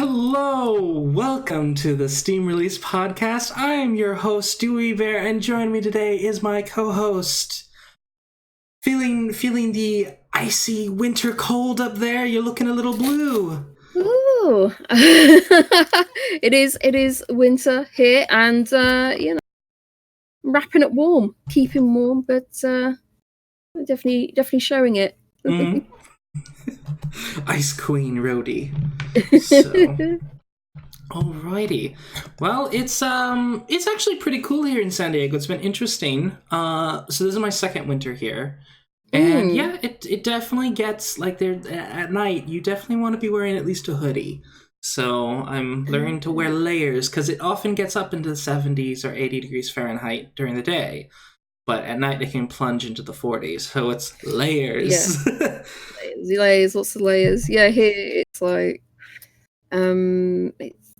Hello, welcome to the Steam Release Podcast. I am your host, Dewey Bear, and joining me today is my co-host. Feeling the icy winter cold up there? You're looking a little blue. Ooh, it is winter here, and wrapping it warm, keeping warm, but definitely showing it. Ice Queen Roadie. So, alrighty. Well, it's actually pretty cool here in San Diego. It's been interesting. So this is my second winter here. And yeah, it definitely gets like there at night. You definitely want to be wearing at least a hoodie. So I'm learning to wear layers because it often gets up into the 70s or 80 degrees Fahrenheit during the day, but at night it can plunge into the 40s. So it's layers. Yeah. layers, lots of layers. Yeah, here it's like I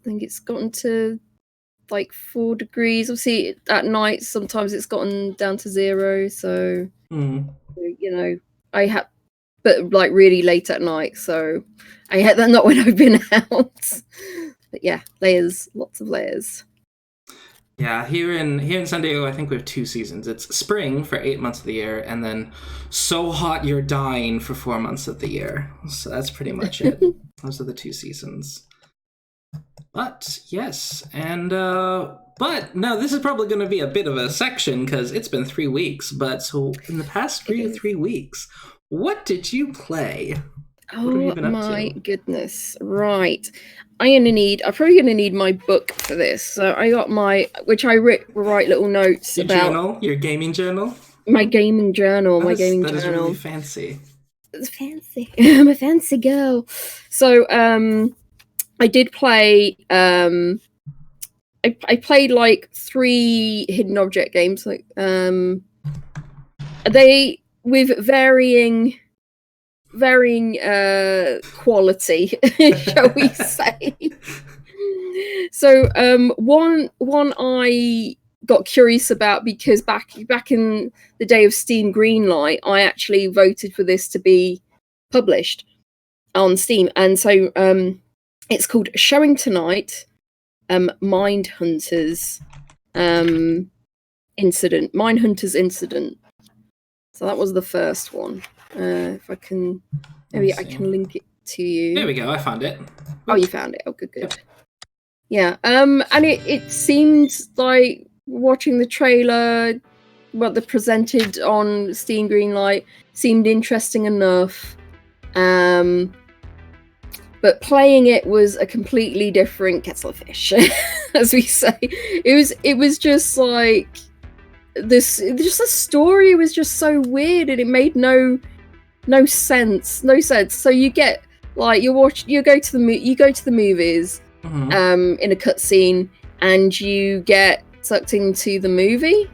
think it's gotten to like 4 degrees. Obviously, at night sometimes it's gotten down to 0. So. You know, but like really late at night, so I had that not when I've been out. But yeah, layers, lots of layers. Yeah, here in San Diego, I think we have 2 seasons. It's spring for 8 months of the year, and then so hot you're dying for 4 months of the year. So that's pretty much it. Those are the 2 seasons. But yes, and but now this is probably going to be a bit of a section because it's been 3 weeks. But so in the past 3 weeks, what did you play? Oh my goodness! Right, I'm probably gonna need my book for this. So I got which I write little notes your about. Journal, your gaming journal. My gaming journal. That is really fancy. It's fancy. I'm a fancy girl. So I did play. I played like 3 hidden object games. Like they with varying quality, shall we say? So one I got curious about because back in the day of Steam Greenlight, I actually voted for this to be published on Steam, and so it's called Showing Tonight. Mindhunters Incident. So that was the first one. If I can, maybe I can link it to you. There we go. I found it. Oh, you found it. Oh, good. Yep. Yeah. And it seemed like watching the trailer, what they presented on Steam Greenlight seemed interesting enough. But playing it was a completely different kettle of fish, as we say. It was just like this. Just the story was just so weird, and it made no sense. So you get like you go to the movies, in a cutscene, and you get sucked into the movie,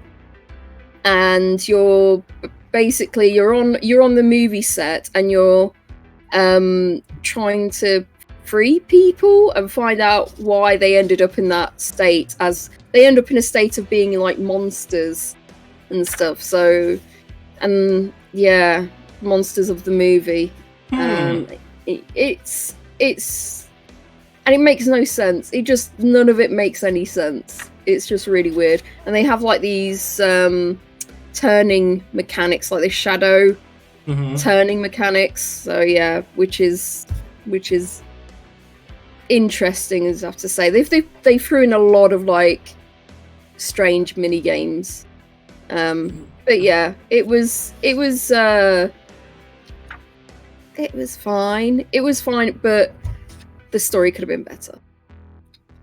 and you're on the movie set, and you're trying to free people and find out why they ended up in that state, as they end up in a state of being like monsters and stuff. So, and yeah, monsters of the movie. It's and it makes no sense. None of it makes any sense. It's just really weird. And they have like these turning mechanics, like this shadow turning mechanics. So yeah, which is interesting, as I have to say. They threw in a lot of like strange mini games. But yeah, it was fine. It was fine, but the story could have been better.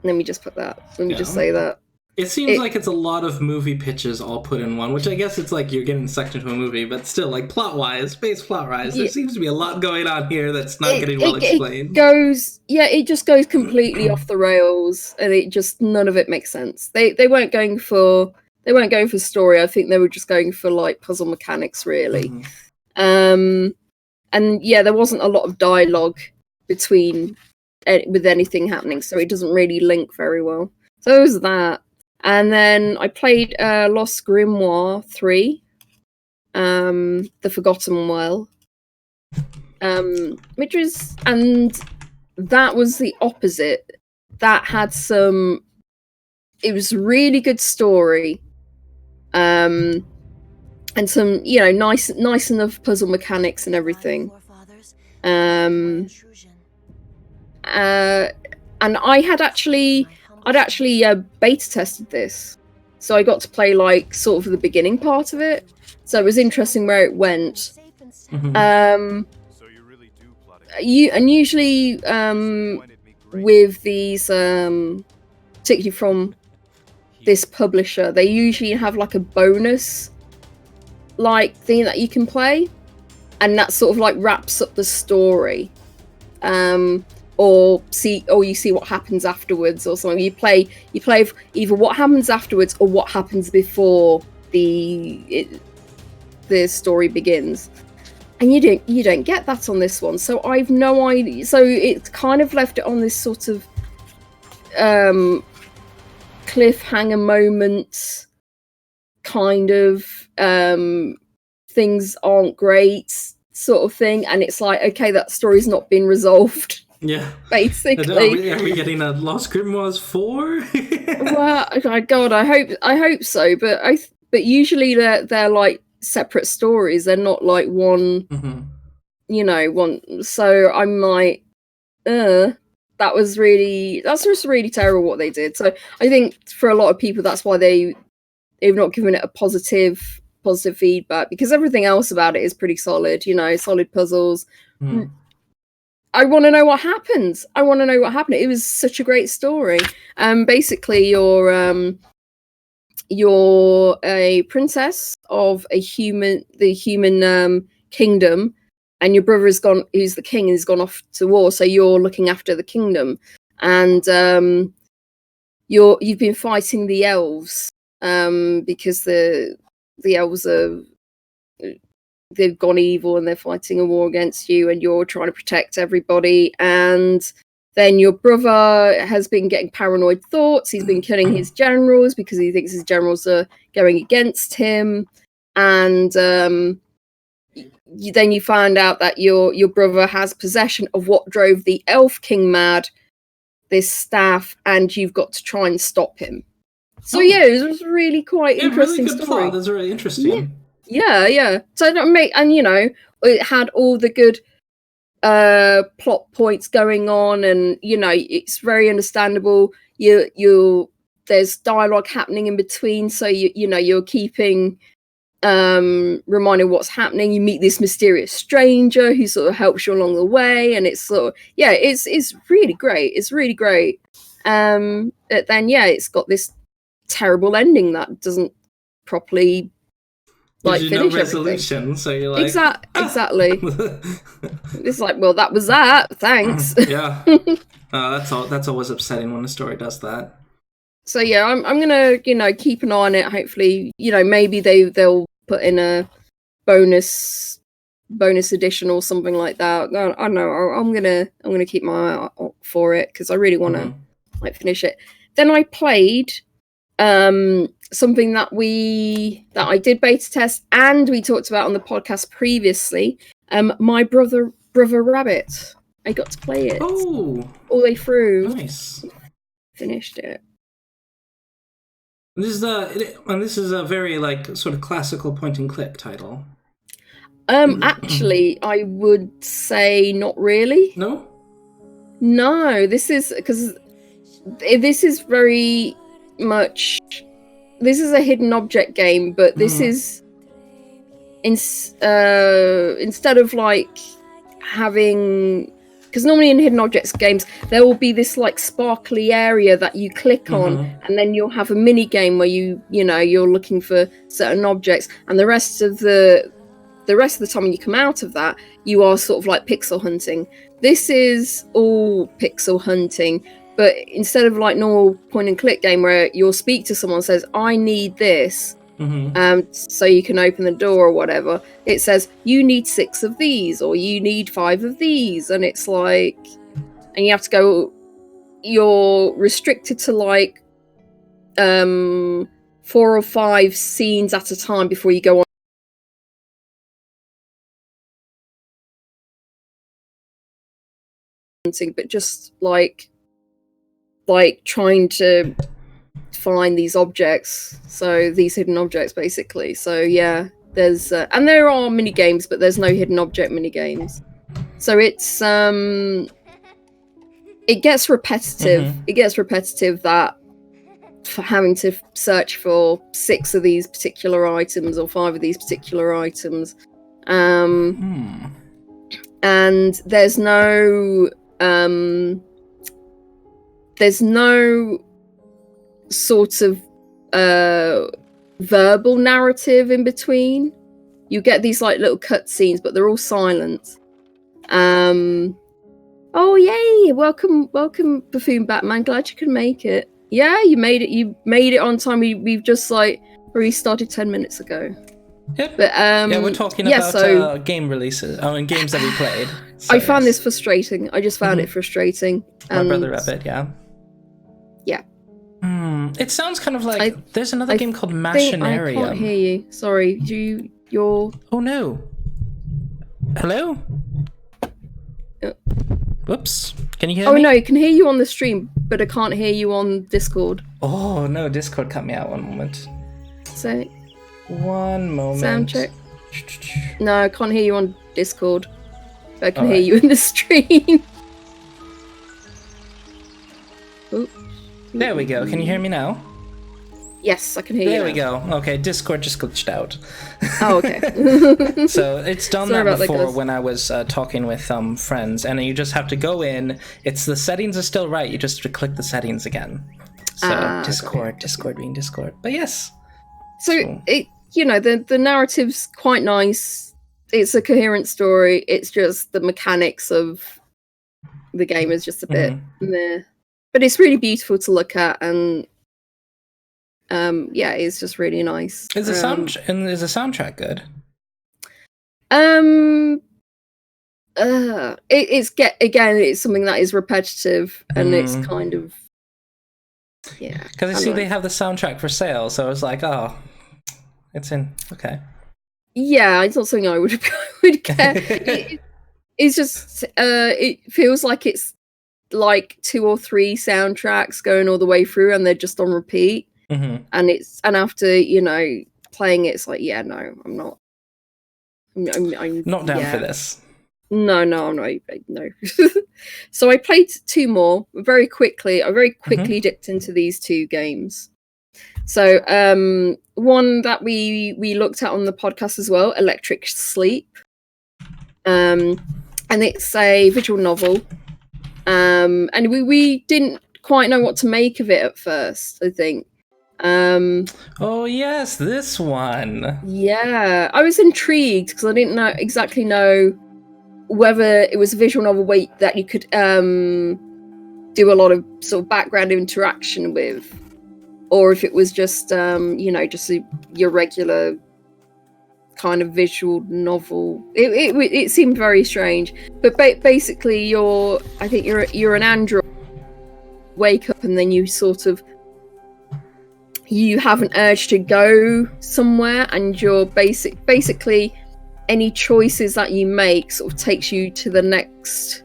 Let me just put that. Let me just say that. It seems like it's a lot of movie pitches all put in one, which I guess it's like you're getting sucked into a movie, but still, like plot-wise, there seems to be a lot going on here that's not getting well explained. It just goes completely off the rails, and none of it makes sense. They weren't going for story. I think they were just going for like puzzle mechanics, really. And yeah, there wasn't a lot of dialogue with anything happening, so it doesn't really link very well. So it was that. And then I played Lost Grimoire 3, The Forgotten Well, which was, and that was the opposite. That had some. It was a really good story, and some nice enough puzzle mechanics and everything. And I'd actually beta tested this, so I got to play like sort of the beginning part of it. So it was interesting where it went. Mhm. Usually with these, particularly from this publisher, they usually have like a bonus like thing that you can play, and that sort of like wraps up the story. Or you see what happens afterwards or something. You play either what happens afterwards or what happens before the story begins. And you don't get that on this one, so I've no idea. So it kind of left it on this sort of cliffhanger moment, kind of things aren't great sort of thing, and it's like, okay, that story's not been resolved. Yeah, basically. Are we getting a Lost Grimoires 4? Well, my God, I hope so. But usually they're like separate stories. They're not like one. Mm-hmm. One. So I'm like, that's just really terrible what they did. So I think for a lot of people, that's why they've not given it a positive feedback, because everything else about it is pretty solid. Solid puzzles. Mm. I want to know what happens. It was such a great story. Basically, you're a princess of the human kingdom, and your brother who's the king, has gone off to war. So you're looking after the kingdom, and you've been fighting the elves, because the elves they've gone evil and they're fighting a war against you, and you're trying to protect everybody. And then your brother has been getting paranoid thoughts. He's been killing his generals because he thinks his generals are going against him. And then you find out that your brother has possession of what drove the elf king mad, this staff, and you've got to try and stop him. So it was really quite interesting really good story. plot. That's really interesting. Yeah. So it had all the good plot points going on, and it's very understandable. There's dialogue happening in between, so you're keeping reminding what's happening. You meet this mysterious stranger who sort of helps you along the way, and it's sort of it's really great. It's really great. But then it's got this terrible ending that doesn't properly finish no resolution, everything. So you're like, exactly. It's like, well, that was that. Thanks. Yeah. That's always upsetting when a story does that. So I'm gonna keep an eye on it. Hopefully, maybe they'll put in a bonus edition or something like that. I don't know. I'm gonna keep my eye out for it, because I really want to finish it. Then I played something that I did beta test and we talked about on the podcast previously. My brother Rabbit. I got to play it all the way through. Nice. Finished it. This is a very like sort of classical point and click title. Actually, I would say not really. No, this is because this is very much. This is a hidden object game, but this is instead of like having, because normally in hidden objects games there will be this like sparkly area that you click on, and then you'll have a mini game where you're looking for certain objects, and the rest of the time when you come out of that, you are sort of like pixel hunting. This is all pixel hunting, but instead of like normal point and click game where you'll speak to someone, says, I need this, so you can open the door or whatever, it says you need 6 of these or you need 5 of these, and it's like, and you have to go, you're restricted to like 4 or 5 scenes at a time before you go on but just like trying to find these objects, so these hidden objects basically. So yeah, there's and there are mini games, but there's no hidden object mini games. So it's it gets repetitive. It gets repetitive that for having to search for 6 of these particular items or 5 of these particular items. And there's no sort of verbal narrative in between. You get these like little cutscenes, but they're all silent. Oh yay! Welcome, Buffoon Batman. Glad you could make it. Yeah, you made it. You made it on time. We've just like restarted 10 minutes ago. Yep. But yeah, we're talking about game releases. And games that we played. So, I found this frustrating. I just found it frustrating. My brother Rabbit, yeah. Yeah. It sounds kind of like there's another game called Machinarium. I can't hear you. Sorry. You're... Oh no. Hello? Whoops. Can you hear me? Oh no, I can hear you on the stream, but I can't hear you on Discord. Oh no, Discord cut me out. One moment. So... One moment. Sound check. No, I can't hear you on Discord. But I can hear you in the stream. There we go. Can you hear me now? Yes, I can hear you. There we go. Okay, Discord just glitched out. Oh, okay. So it's done that before when I was talking with friends, and you just have to go in. It's the settings are still right. You just have to click the settings again. So Discord being Discord. But yes. So it, you know, the narrative's quite nice. It's a coherent story. It's just the mechanics of the game is just a bit meh. But it's really beautiful to look at, and yeah, it's just really nice. Is the soundtrack good? It's something that is repetitive, and it's kind of Because I see they have the soundtrack for sale, so I was like, oh, it's in. Okay. Yeah, it's not something I would care. It's just it feels like it's like 2 or 3 soundtracks going all the way through, and they're just on repeat. And after playing it, it's like, yeah, no, I'm not. I'm not down for this. No, I'm not. No. So I played 2 more very quickly. I very quickly dipped into these 2 games. So one that we looked at on the podcast as well, Electric Sleep, and it's a visual novel. And we didn't quite know what to make of it at first, I think. Oh yes, this one. Yeah, I was intrigued because I didn't exactly know whether it was a visual novel that you could do a lot of sort of background interaction with, or if it was just your regular kind of visual novel. It seemed very strange, but basically you're an android, wake up, and then you have an urge to go somewhere, and you're basically any choices that you make sort of takes you to the next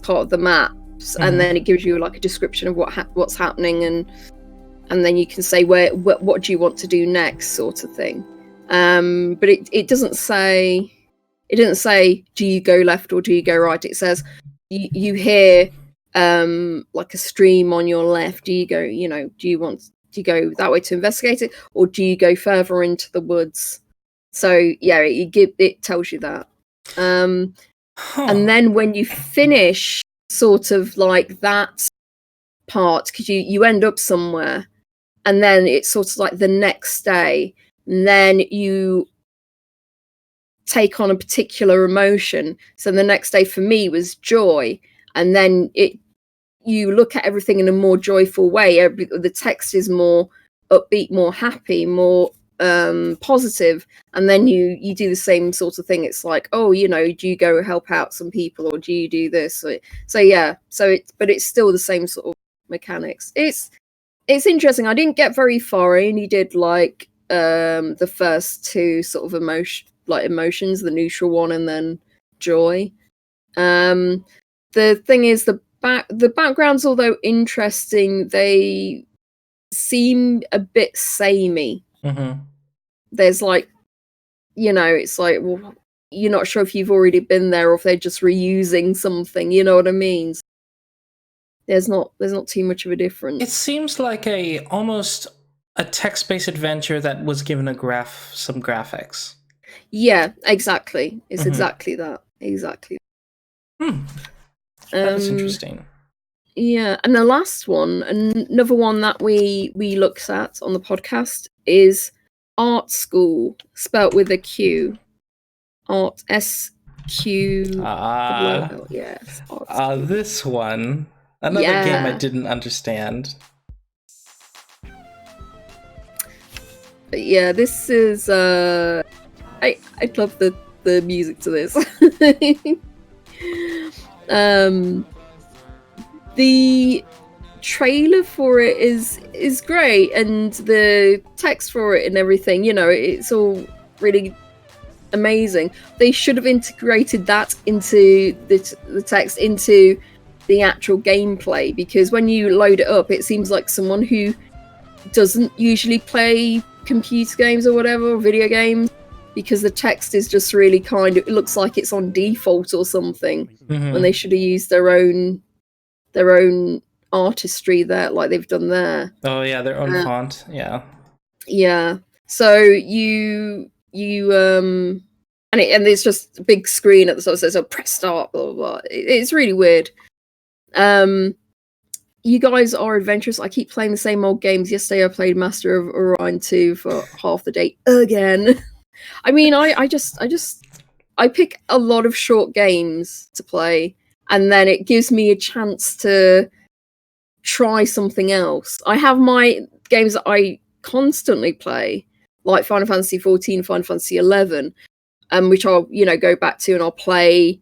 part of the maps, and then it gives you like a description of what's happening, and then you can say what do you want to do next, sort of thing. But it doesn't say do you go left or do you go right. It says you hear like a stream on your left. Do you go do you go that way to investigate it, or do you go further into the woods? So yeah, it tells you that. And then when you finish sort of like that part, because you end up somewhere, and then it's sort of like the next day, and then you take on a particular emotion. So the next day for me was joy, and then you look at everything in a more joyful way. The text is more upbeat, more happy, more positive, and then you do the same sort of thing. It's like, do you go help out some people, or do you do this? But it's still the same sort of mechanics. It's interesting. I didn't get very far. I only did like the first 2 sort of emotions, the neutral one and then joy. the thing is, the backgrounds, although interesting, they seem a bit samey. Mm-hmm. There's like, it's like, well, you're not sure if you've already been there or if they're just reusing something. You know what I mean? There's not too much of a difference. It seems like almost a text-based adventure that was given some graphics. Yeah, exactly. It's exactly that. Exactly. That is interesting. Yeah, and the last one, another one that we looked at on the podcast, is Art School, spelt with a Q. Art, SQ. Yes. This one. Another game I didn't understand. But yeah, this is I love the music to this. The trailer for it is great, and the text for it and everything, it's all really amazing. They should have integrated that into the text into the actual gameplay, because when you load it up, it seems like someone who doesn't usually play computer games or whatever, or video games, because the text is just really it looks like it's on default or something, when they should have used their own artistry there, like they've done there. Oh yeah, their own font. Yeah. So you and it's just a big screen at the top that says, press start, blah blah blah. It's really weird. You guys are adventurous. I keep playing the same old games. Yesterday I played Master of Orion 2 for half the day again. I mean, I pick a lot of short games to play, and then it gives me a chance to try something else. I have my games that I constantly play, like Final Fantasy 14, Final Fantasy 11, which I'll, go back to and I'll play,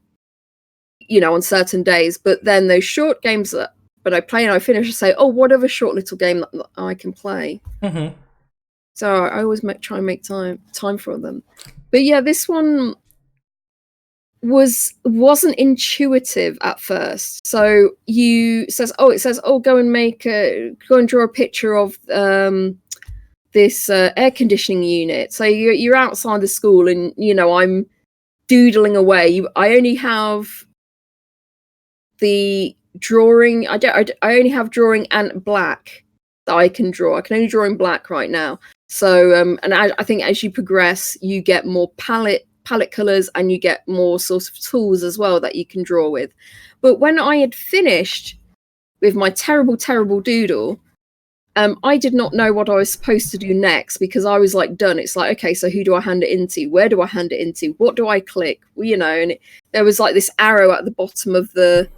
on certain days. But then those short games that I play and I finish, I say, oh, what other short little game that I can play? Mm-hmm. So I always try and make time for them. But yeah, this one wasn't intuitive at first. So it says go and draw a picture of this air conditioning unit. So you're outside the school, and I'm doodling away. I only have the drawing. I only have drawing and black that I can draw. I can only draw in black right now. So and I think as you progress, you get more palette colors, and you get more sort of tools as well that you can draw with. But when I had finished with my terrible doodle, I did not know what I was supposed to do next, because I was like done. It's like, okay, so who do I hand it into? Where do I hand it into? What do I click? And there was like this arrow at the bottom of the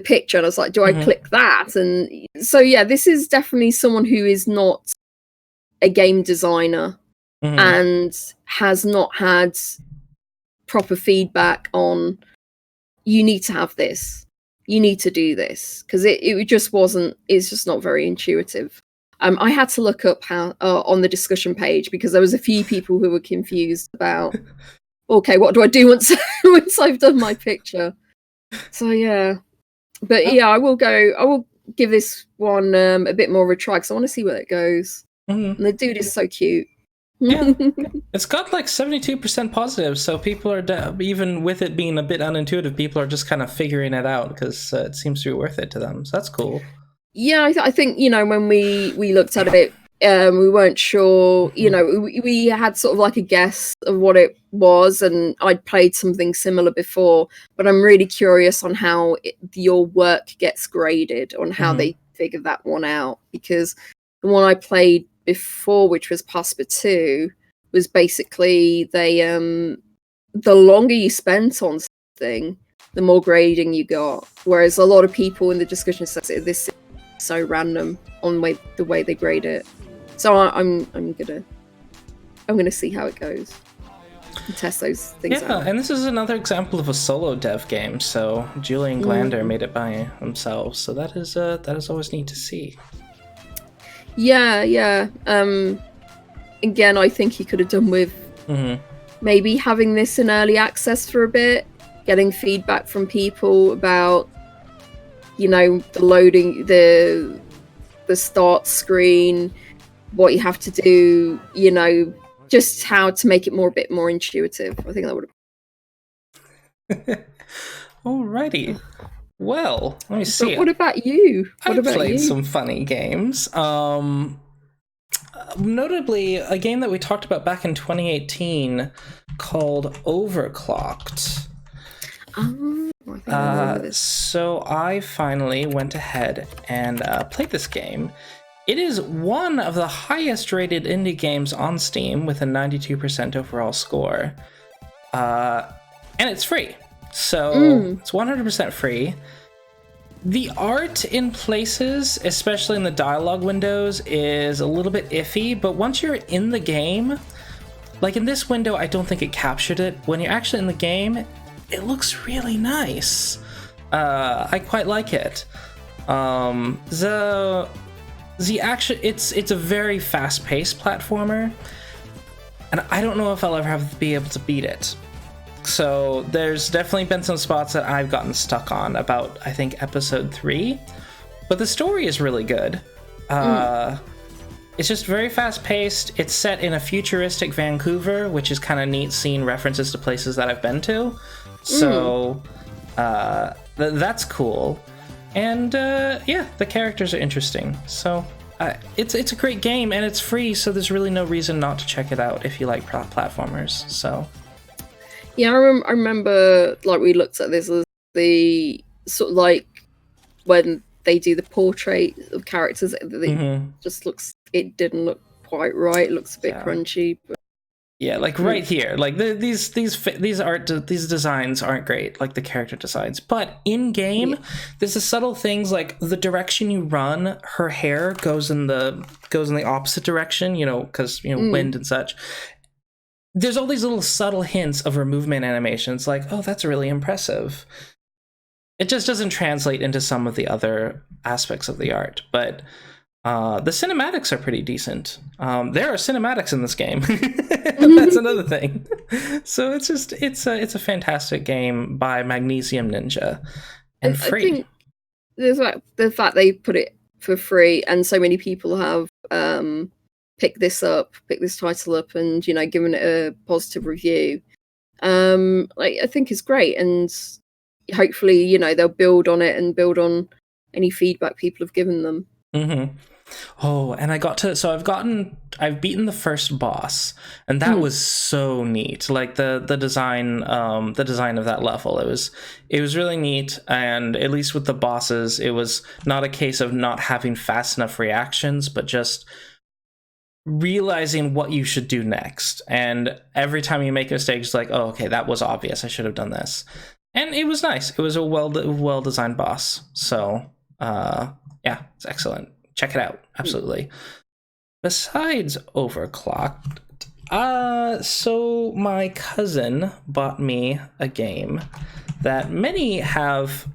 picture, and I was like, do I click that? And so yeah, this is definitely someone who is not a game designer and has not had proper feedback on, you need to have this, you need to do this, because it just wasn't, it's just not very intuitive. I had to look up how on the discussion page, because there was a few people who were confused about, okay, what do I do once I've done my picture? So yeah, but yeah, I will give this one a bit more of a try, because I want to see where it goes. And the dude is so cute. Yeah, it's got like 72% positive, so people are even with it being a bit unintuitive, people are just kind of figuring it out, because it seems to be worth it to them. So that's cool. Yeah, I think when we looked at it, we weren't sure. We had sort of like a guess of what it was, and I'd played something similar before, but I'm really curious on how your work gets graded, on how they figure that one out, because the one I played before, which was PASPA 2, was basically the longer you spent on something, the more grading you got. Whereas a lot of people in the discussion said this is so random on the way they grade it. So I'm gonna see how it goes and test those things out. Yeah, and this is another example of a solo dev game. So Julian Glander made it by himself. So that is always neat to see. Yeah. Again, I think he could have done with maybe having this in early access for a bit, getting feedback from people about the loading, the start screen, what you have to do, just how to make it a bit more intuitive. I think that would have. Alrighty. Well, let me see. But what about you? I've played some funny games. Notably, a game that we talked about back in 2018 called Overclocked. So I finally went ahead and played this game. It is one of the highest rated indie games on Steam with a 92% overall score. And it's free. So it's 100% free. The art in places, especially in the dialogue windows, is a little bit iffy, but once you're in the game, like in this window, I don't think it captured it. When you're actually in the game, it looks really nice. I quite like it. The action, it's a very fast-paced platformer, and I don't know if I'll ever be able to beat it. So there's definitely been some spots that I've gotten stuck on about, I think, episode 3. But the story is really good. It's just very fast-paced. It's set in a futuristic Vancouver, which is kind of neat, seeing references to places that I've been to. So that's cool. And yeah, the characters are interesting. So it's a great game, and it's free, so there's really no reason not to check it out if you like platformers. So... Yeah, I remember, like, we looked at this as the sort of like when they do the portrait of characters, it didn't look quite right. It looks a bit crunchy. But... Yeah, like right here, like these designs aren't great, like the character designs. But in game, there's the subtle things like the direction you run. Her hair goes in the opposite direction, because wind and such. There's all these little subtle hints of her movement animations, like, oh, that's really impressive. It just doesn't translate into some of the other aspects of the art, but the cinematics are pretty decent. There are cinematics in this game. That's another thing. So it's a fantastic game by Magnesium Ninja, and free. I think there's like the fact they put it for free, and so many people have pick this title up and given it a positive review, I think is great, and hopefully they'll build on it and build on any feedback people have given them. Oh, and I've beaten the first boss, and that was so neat. Like the design of that level, it was really neat. And at least with the bosses, it was not a case of not having fast enough reactions, but just realizing what you should do next. And every time you make a mistake, it's like, oh, okay, that was obvious, I should have done this. And it was nice. It was a well designed boss. So yeah, it's excellent. Check it out. Absolutely. Besides Overclocked, so my cousin bought me a game that many have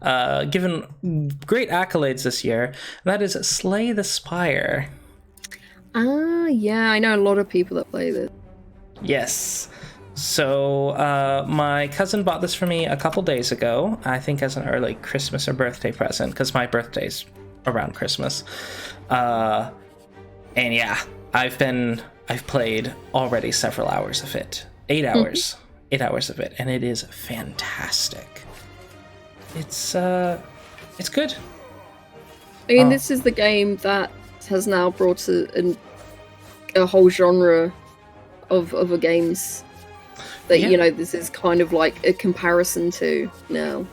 given great accolades this year, and that is Slay the Spire. Yeah, I know a lot of people that play this. Yes. So my cousin bought this for me a couple days ago, I think as an early Christmas or birthday present, because my birthday's around Christmas. And yeah, I've played already several hours of it. 8 hours. 8 hours of it, and it is fantastic. It's good. I mean, this is the game that has now brought a whole genre of other games that this is kind of like a comparison to now.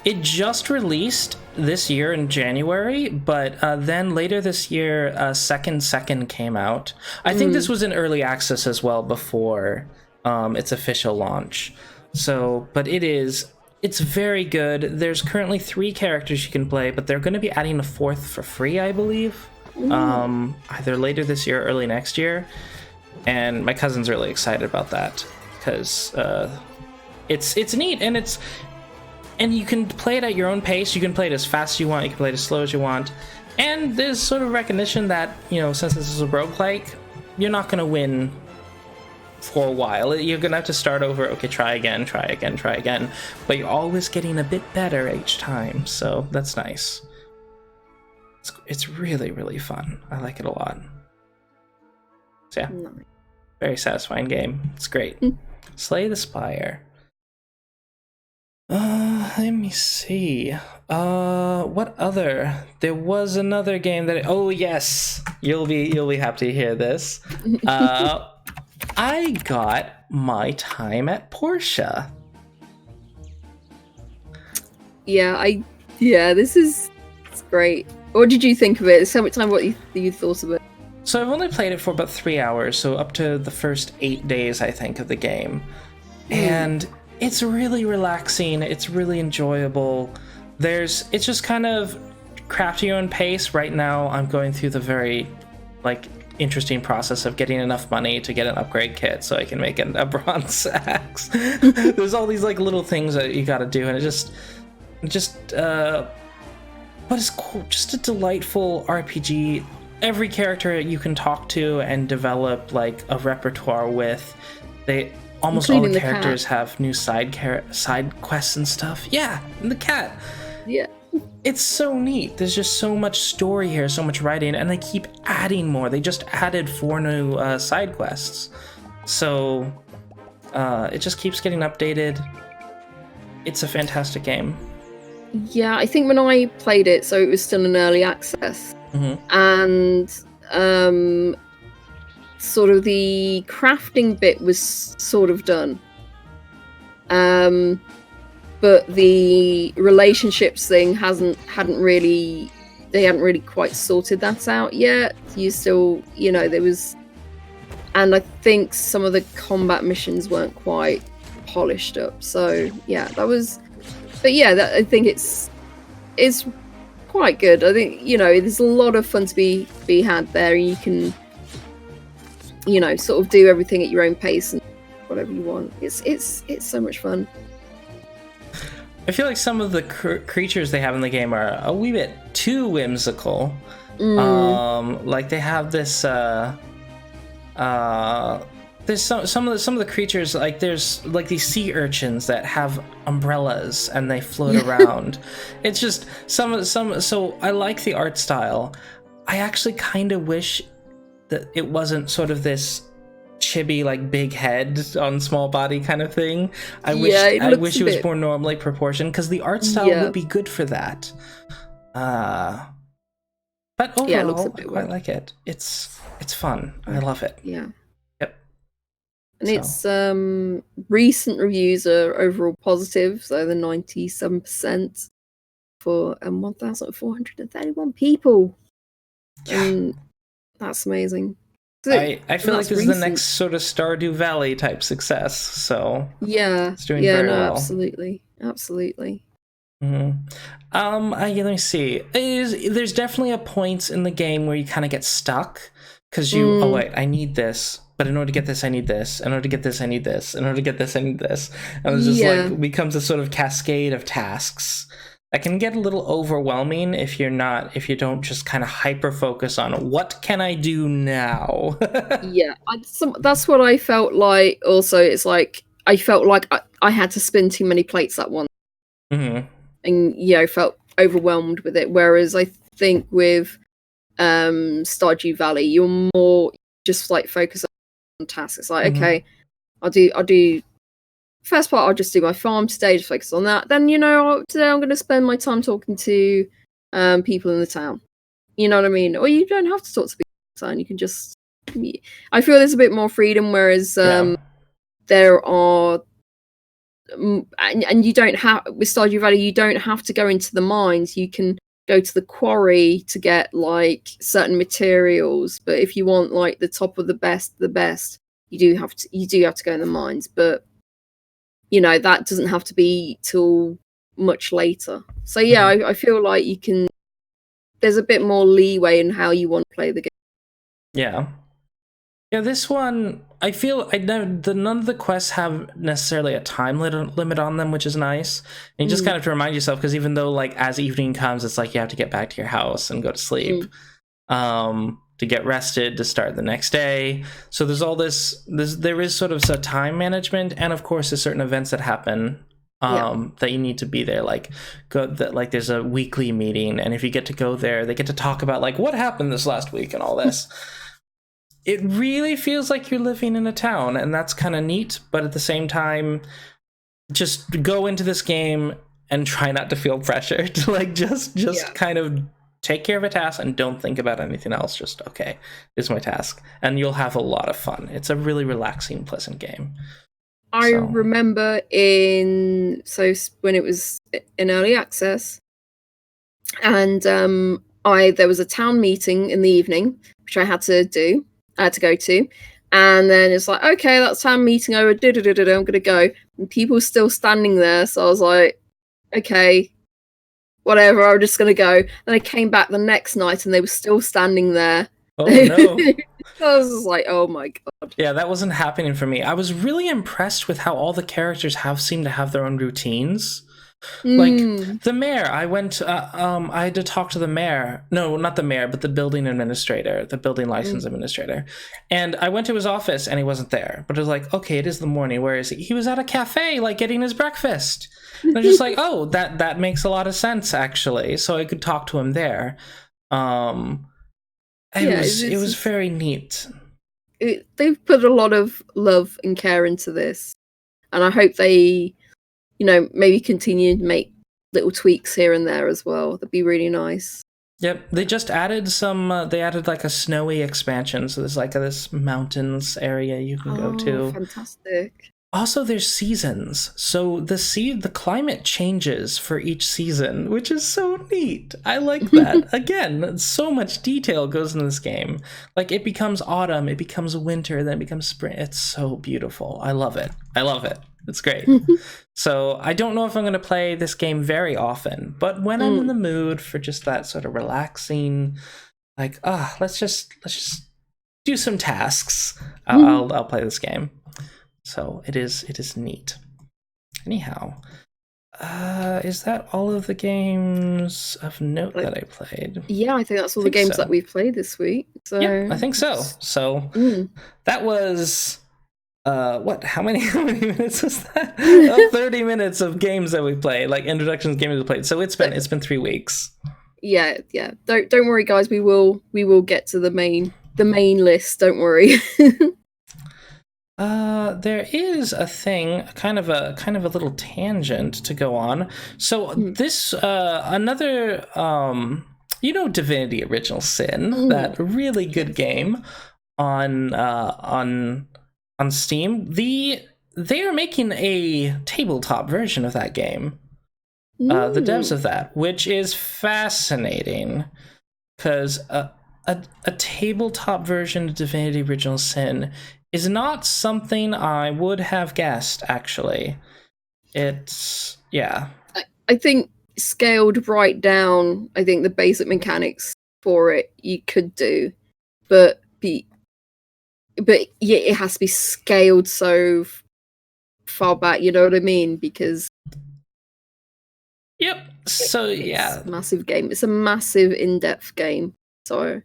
It just released this year in January, but then later this year, Second came out. I think this was in early access as well before its official launch. So, but it's very good. There's currently 3 characters you can play, but they're going to be adding a 4th for free, I believe. Either later this year or early next year. And my cousin's really excited about that because it's neat, and you can play it at your own pace. You can play it as fast as you want, you can play it as slow as you want. And there's sort of recognition that, since this is a roguelike, you're not going to win for a while. You're gonna have to start over. Okay, try again, try again, try again. But you're always getting a bit better each time, so that's nice. It's really, really fun. I like it a lot. So yeah, very satisfying game. It's great. Slay the Spire. Let me see. What other? There was another game that. Oh yes, you'll be happy to hear this. I got My Time at Portia. This is great. What did you think of it? Tell me what you thought of it. So I've only played it for about 3 hours, so up to the first 8 days, I think, of the game. And it's really relaxing. It's really enjoyable. It's just kind of craft your own pace. Right now, I'm going through the very, interesting process of getting enough money to get an upgrade kit so I can make a bronze axe. There's all these, little things that you gotta do, and but it's cool. Just a delightful RPG. Every character you can talk to and develop a repertoire with. Almost all the characters have new side quests and stuff. Yeah, and the cat. Yeah. It's so neat. There's just so much story here, so much writing, and they keep adding more. They just added 4 new side quests. So it just keeps getting updated. It's a fantastic game. Yeah, I think when I played it, so it was still in early access, and sort of the crafting bit was sort of done, but the relationships thing hadn't really quite sorted that out yet. You still, there was, and I think some of the combat missions weren't quite polished up. So yeah, that was. But yeah, I think it's quite good. I think there's a lot of fun to be had there. You can sort of do everything at your own pace and whatever you want. It's so much fun. I feel like some of the creatures they have in the game are a wee bit too whimsical. They have this. There's some of the creatures, there's these sea urchins that have umbrellas and they float around. It's just so I like the art style. I actually kind of wish that it wasn't sort of this chibi big head on small body kind of thing. I wish it was more normally proportioned, because the art style would be good for that. But overall, I quite like it. It's fun. I love it. Yeah. And its recent reviews are overall positive, so the 97% for 1,431 people. Yeah. That's amazing. I feel like this is the next sort of Stardew Valley type success, so yeah, it's doing very well. Absolutely. Mm-hmm. Let me see. There's definitely a point in the game where you kind of get stuck, because oh wait, I need this. But in order to get this, I need this. In order to get this, I need this. In order to get this, I need this. And it's just becomes a sort of cascade of tasks that can get a little overwhelming if you don't just kind of hyper focus on what can I do now. Yeah, that's what I felt like. Also, it's I felt like I had to spin too many plates at once, and felt overwhelmed with it. Whereas I think with Stardew Valley, you're more just focus on tasks. It's okay, I'll do first part, I'll just do my farm today, just focus on that. Then today I'm going to spend my time talking to people in the town. You know what I mean? Or you don't have to talk to people in the town. You can just. I feel there's a bit more freedom, whereas there are, and you don't have with Stardew Valley. You don't have to go into the mines. You can go to the quarry to get certain materials. But if you want the top of the best, you do have to go in the mines. But that doesn't have to be till much later. So yeah, I feel like you can. There's a bit more leeway in how you want to play the game. Yeah. This one, I feel none of the quests have necessarily a time limit on them, which is nice. And you just kind of have to remind yourself, because even though as evening comes, it's you have to get back to your house and go to sleep. to get rested, to start the next day. So there's all this there is sort of a time management, and of course there's certain events that happen that you need to be there. Like there's a weekly meeting, and if you get to go there, they get to talk about like what happened this last week and all this. It really feels like you're living in a town, and that's kind of neat. But at the same time, just go into this game and try not to feel pressured to like just kind of take care of a task and don't think about anything else. Just, okay, this is my task, and you'll have a lot of fun. It's a really relaxing, pleasant game. I remember when it was in early access, and there was a town meeting in the evening, which I had to go to, and then it's like, okay, that's town meeting over, I'm gonna go, and people were still standing there, so I was like, okay, whatever, I'm just gonna go. And I came back the next night and they were still standing there. Oh no. I was just like, oh my god. Yeah, that wasn't happening for me. I was really impressed with how all the characters seem to have their own routines. Like the mayor, I had to talk to the mayor. No, not the mayor, but the building administrator, the building license administrator. And I went to his office and he wasn't there. But it was like, okay, it is the morning. Where is he? He was at a cafe, like getting his breakfast. And I was just like, oh, that makes a lot of sense, actually. So I could talk to him there. It was very neat. They've put a lot of love and care into this. And I hope they, maybe continue to make little tweaks here and there as well. That'd be really nice. Yep, they just added they added like a snowy expansion. So there's like this mountains area you can go to. Fantastic. Also, there's seasons. So the climate changes for each season, which is so neat. I like that. Again, so much detail goes into this game. Like, it becomes autumn, it becomes winter, then it becomes spring. It's so beautiful. I love it. It's great. So I don't know if I'm going to play this game very often, but when I'm in the mood for just that sort of relaxing, like, let's just do some tasks, I'll play this game. So it is neat. Anyhow, is that all of the games of note that I played? Yeah, I think that's all the games that we've played this week. So yeah, I think so. So that was how many minutes was that? 30 minutes of games that we played, like introductions games we played. So it's been 3 weeks. Yeah. Don't worry, guys. We will get to the main list. Don't worry. There is a thing, kind of a little tangent to go on. So this another Divinity Original Sin, that really good game on Steam. They are making a tabletop version of that game. The devs of that, which is fascinating, because a tabletop version of Divinity Original Sin is not something I would have guessed, actually. It's, yeah. I think scaled right down, I think the basic mechanics for it you could do, but yeah, it has to be scaled so far back, you know what I mean? Because yep. So yeah, it's a massive game. It's a massive in-depth game. So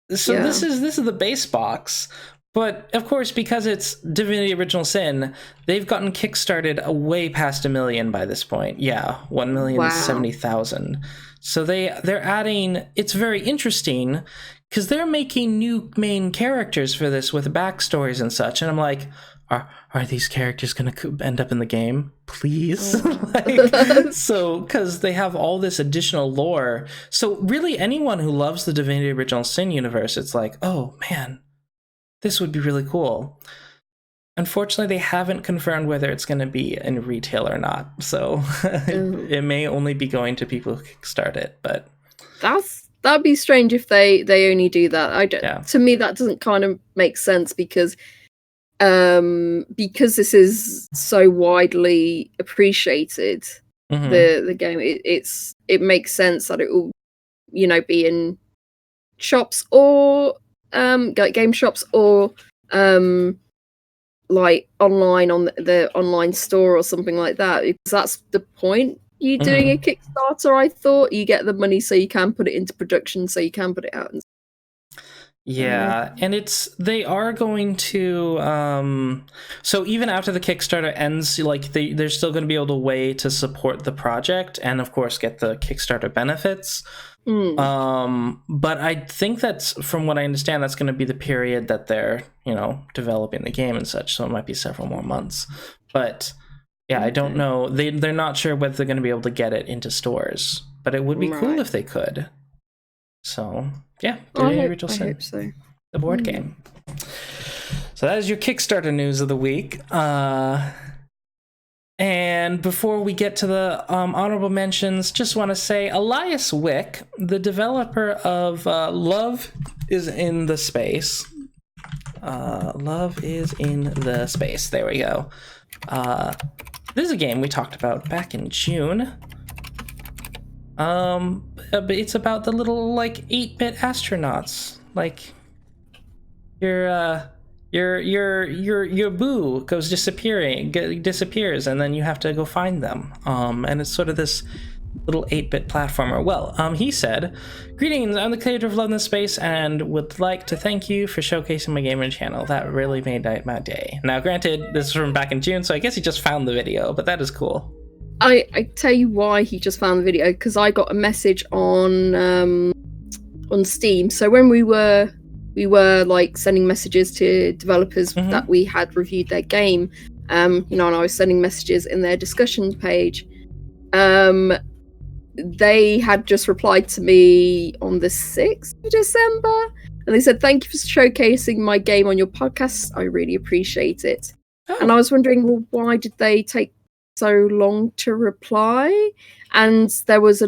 yeah. This is the base box. But, of course, because it's Divinity Original Sin, they've gotten kickstarted way past 1 million by this point. Yeah, 1,070,000. So they're adding... It's very interesting, because they're making new main characters for this with backstories and such. And I'm like, are these characters going to end up in the game? Please? Because they have all this additional lore. So really, anyone who loves the Divinity Original Sin universe, it's like, oh, man, this would be really cool. Unfortunately, they haven't confirmed whether it's going to be in retail or not. So it may only be going to people who kickstart it. But that'd be strange if they only do that. To me, that doesn't kind of make sense because this is so widely appreciated. The game, it makes sense that it will, be in shops or game shops or like online on the online store or something like that, because that's the point. You doing a Kickstarter, I thought you get the money so you can put it into production, so you can put it out. Yeah, and they are going to so even after the Kickstarter ends, like they're still going to be able to way to support the project and of course get the Kickstarter benefits. But I think that's, from what I understand, that's going to be the period that they're, developing the game and such, so it might be several more months. But yeah, okay. I don't know. They're not sure whether they're going to be able to get it into stores, but it would be cool if they could. So yeah, I hope so. The board game. So that is your Kickstarter news of the week. And before we get to the honorable mentions, just want to say Elias Wick, the developer of Love is in the Space. Love is in the Space. There we go. This is a game we talked about back in June. But it's about the little 8-bit astronauts. Your boo goes disappears, and then you have to go find them. And it's sort of this little 8-bit platformer. Well, he said, "Greetings, I'm the creator of Love in the Space, and would like to thank you for showcasing my gamer channel. That really made my day." Now, granted, this is from back in June, so I guess he just found the video, but that is cool. I tell you why he just found the video, because I got a message on Steam. So when we were sending messages to developers that we had reviewed their game, and I was sending messages in their discussion page. They had just replied to me on the 6th of December, and they said, "Thank you for showcasing my game on your podcast. I really appreciate it." Oh. And I was wondering, well, why did they take so long to reply? And there was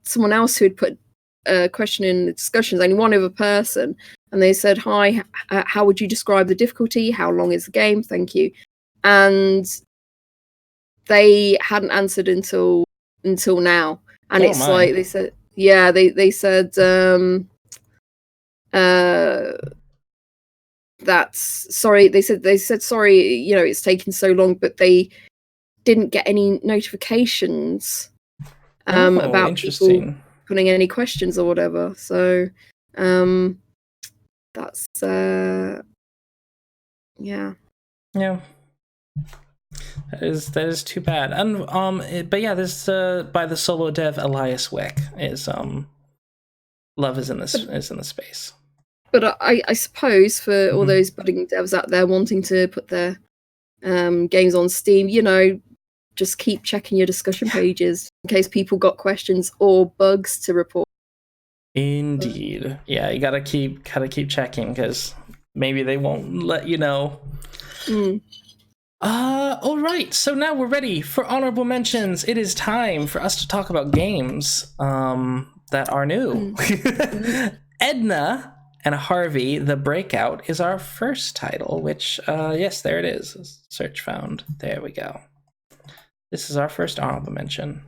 someone else who had put a question in the discussions, only one other person, and they said, "Hi, how would you describe the difficulty? How long is the game? Thank you." And they hadn't answered until now, and it's like they said, they said that's sorry. They said sorry. It's taken so long, but they didn't get any notifications about people putting any questions or whatever. So that's yeah. That is too bad. And but yeah, this by the solo dev Elias Wick is Love is in the Space. But I suppose for all those budding devs out there wanting to put their games on Steam, just keep checking your discussion pages in case people got questions or bugs to report. Indeed. Yeah, you gotta keep checking, because maybe they won't let you know. All right, so now we're ready for honorable mentions. It is time for us to talk about games that are new. Edna and Harvey, The Breakout, is our first title, which, yes, there it is. Search found. There we go. This is our first honorable mention.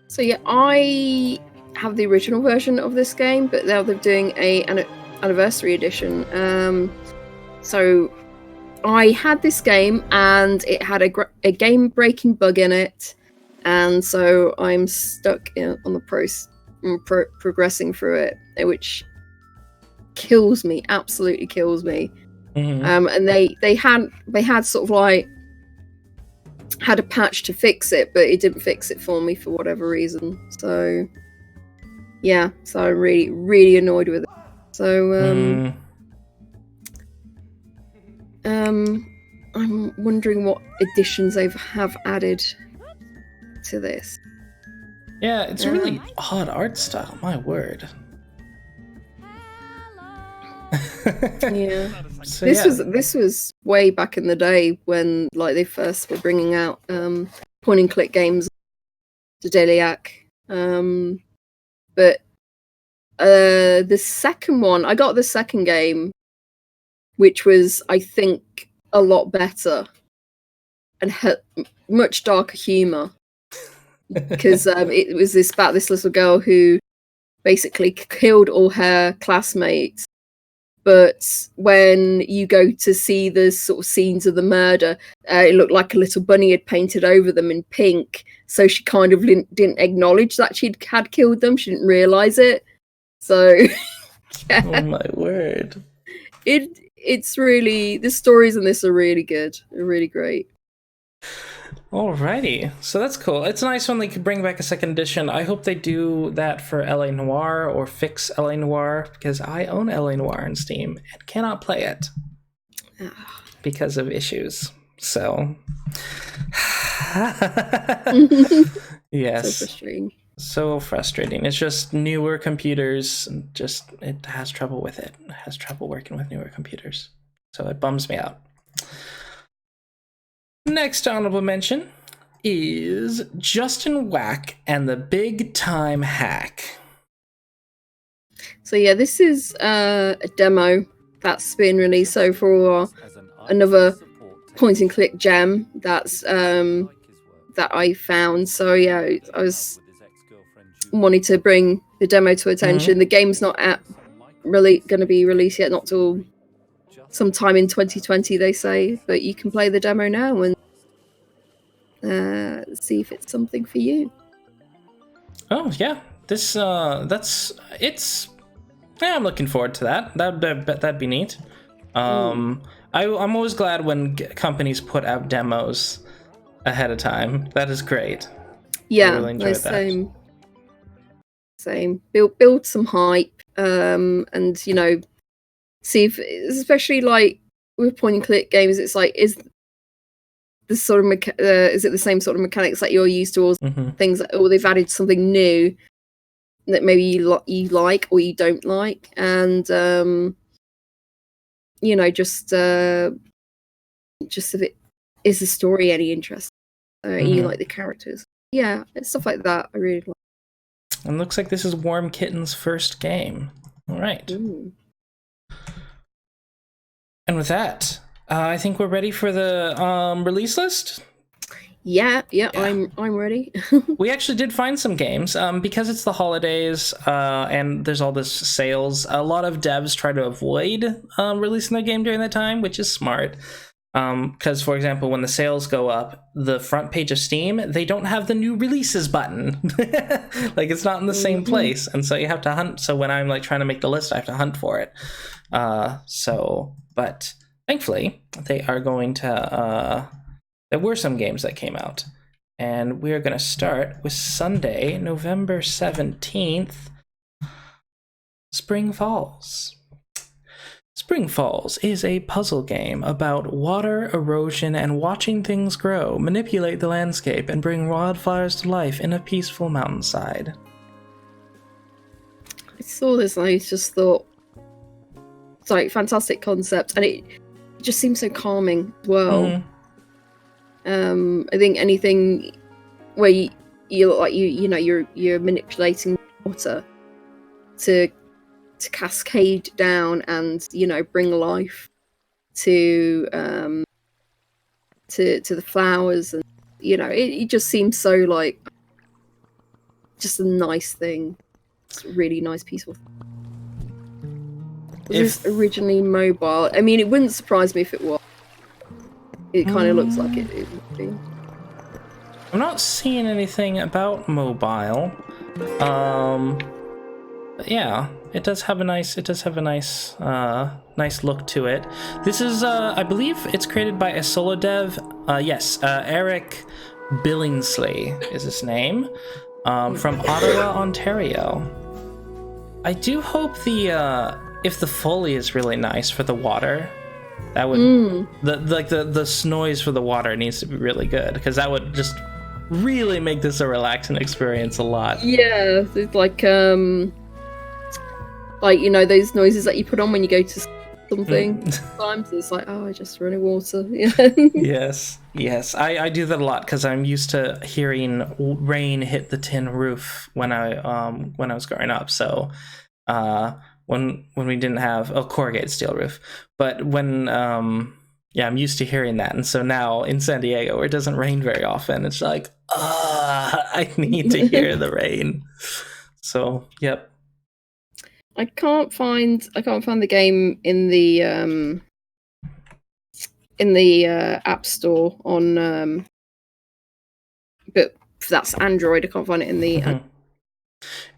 So yeah, I have the original version of this game, but now they're doing an anniversary edition. So I had this game, and it had a game-breaking bug in it, and so I'm stuck on the progressing through it, which kills me, absolutely kills me. And they had sort of had a patch to fix it, but it didn't fix it for me for whatever reason. So yeah, so I'm really, really annoyed with it. So I'm wondering what additions they have added to this. Yeah, it's a really odd art style, my word. Yeah. So, this was way back in the day when they first were bringing out point and click games to Deliac. But the second one, I got the second game, which was, I think, a lot better and had much darker humor, because it was about this little girl who basically killed all her classmates. But when you go to see the sort of scenes of the murder, it looked like a little bunny had painted over them in pink. So she kind of didn't acknowledge that she'd had killed them. She didn't realise it. So yeah, Oh my word. it's really, the stories in this are really good. They're really great. Alrighty, so that's cool. It's nice when they could bring back a second edition. I hope they do that for LA Noire or fix LA Noire, because I own LA Noire on Steam and cannot play it because of issues. So, yes, So frustrating. so frustrating. It's just newer computers. Just it has trouble with it. It has trouble working with newer computers, so it bums me out. Next honorable mention is Justin Whack and the Big Time Hack. So yeah, this is a demo that's been released. So for another point and click gem that's that I found. So yeah, I was wanting to bring the demo to attention. Mm-hmm. The game's not really going to be released yet, not till sometime in 2020, they say. But you can play the demo now and see if it's something for you. Oh yeah, this yeah, I'm looking forward to that. That'd be neat. I'm always glad when companies put out demos ahead of time. That is great. Yeah, I really enjoyed that. Same. Build some hype, and see if, especially like with point and click games, it's like, is this sort of is it the same sort of mechanics that you're used to, or things that, or they've added something new that maybe you like or you don't like, and just if it is the story any interest, you like the characters, yeah, stuff like that. I really like. And looks like this is Warm Kitten's first game. All right. Ooh. And with that, I think we're ready for the release list. Yeah. I'm ready. We actually did find some games because it's the holidays and there's all this sales. A lot of devs try to avoid releasing their game during that time, which is smart. Because, for example, when the sales go up, the front page of Steam, they don't have the new releases button. Like, it's not in the same place, and so you have to hunt. So when I'm like trying to make the list, I have to hunt for it. But thankfully, they are going to. There were some games that came out, and we're going to start with Sunday, November 17th, Spring Falls. Spring Falls is a puzzle game about water, erosion, and watching things grow, manipulate the landscape, and bring wildflowers to life in a peaceful mountainside. I saw this and I just thought, it's like fantastic concept, and it just seems so calming as well. I think anything where you look like you're manipulating water to cascade down and bring life to the flowers, and it just seems so like just a nice thing. It's a really nice, peaceful thing. Was this originally mobile? I mean, it wouldn't surprise me if it was. It kind of looks like it would be. I'm not seeing anything about mobile. But yeah, it does have a nice nice look to it. This is I believe it's created by a solo dev. Yes, Eric Billingsley is his name, from Ottawa, Ontario. I do hope if the Foley is really nice for the water, that would the noise for the water needs to be really good, because that would just really make this a relaxing experience a lot. Yeah, it's like those noises that you put on when you go to something. Sometimes it's like, oh, I just running water. Yes, I do that a lot because I'm used to hearing rain hit the tin roof when I was growing up. So when we didn't have a corrugated steel roof, but when I'm used to hearing that, and so now in San Diego where it doesn't rain very often, it's like I need to hear the rain. So yep. I can't find the game in the App Store on but that's Android. I can't find it in the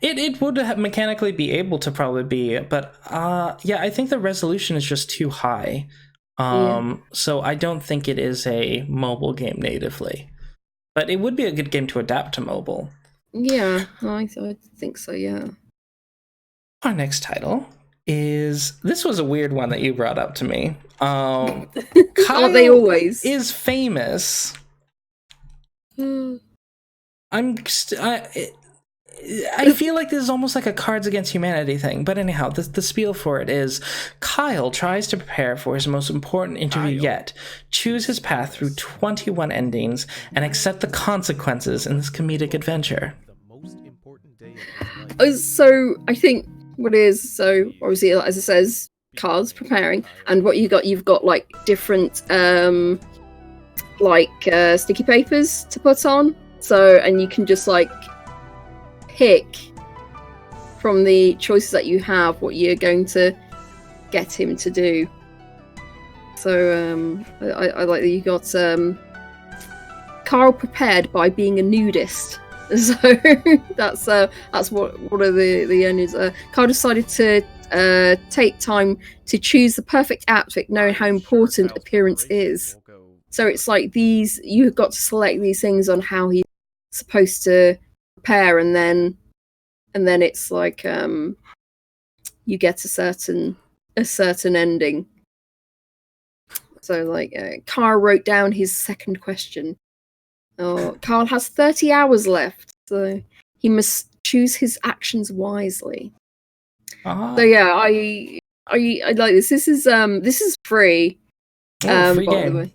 It would have mechanically be able to probably be, but yeah, I think the resolution is just too high. So I don't think it is a mobile game natively. But it would be a good game to adapt to mobile. Yeah, I think so, yeah. Our next title is... This was a weird one that you brought up to me. Kyle Aren't they always? is famous. I feel like this is almost like a Cards Against Humanity thing, but anyhow, the spiel for it is: Kyle tries to prepare for his most important interview yet, choose his path through 21 endings, and accept the consequences in this comedic adventure. So I think what it is, so obviously, as it says, cards preparing, and what you've got like different sticky papers to put on. So, and you can just like pick from the choices that you have what you're going to get him to do. So I like that you got Carl prepared by being a nudist. So that's one of the endings. Carl decided to take time to choose the perfect outfit, knowing how important appearance is. So it's like you've got to select these things on how he's supposed to prepare, and then it's like you get a certain ending. So like Carl wrote down his second question. Carl has 30 hours left, so he must choose his actions wisely. So yeah, I like this. This is free. Free by game. the way.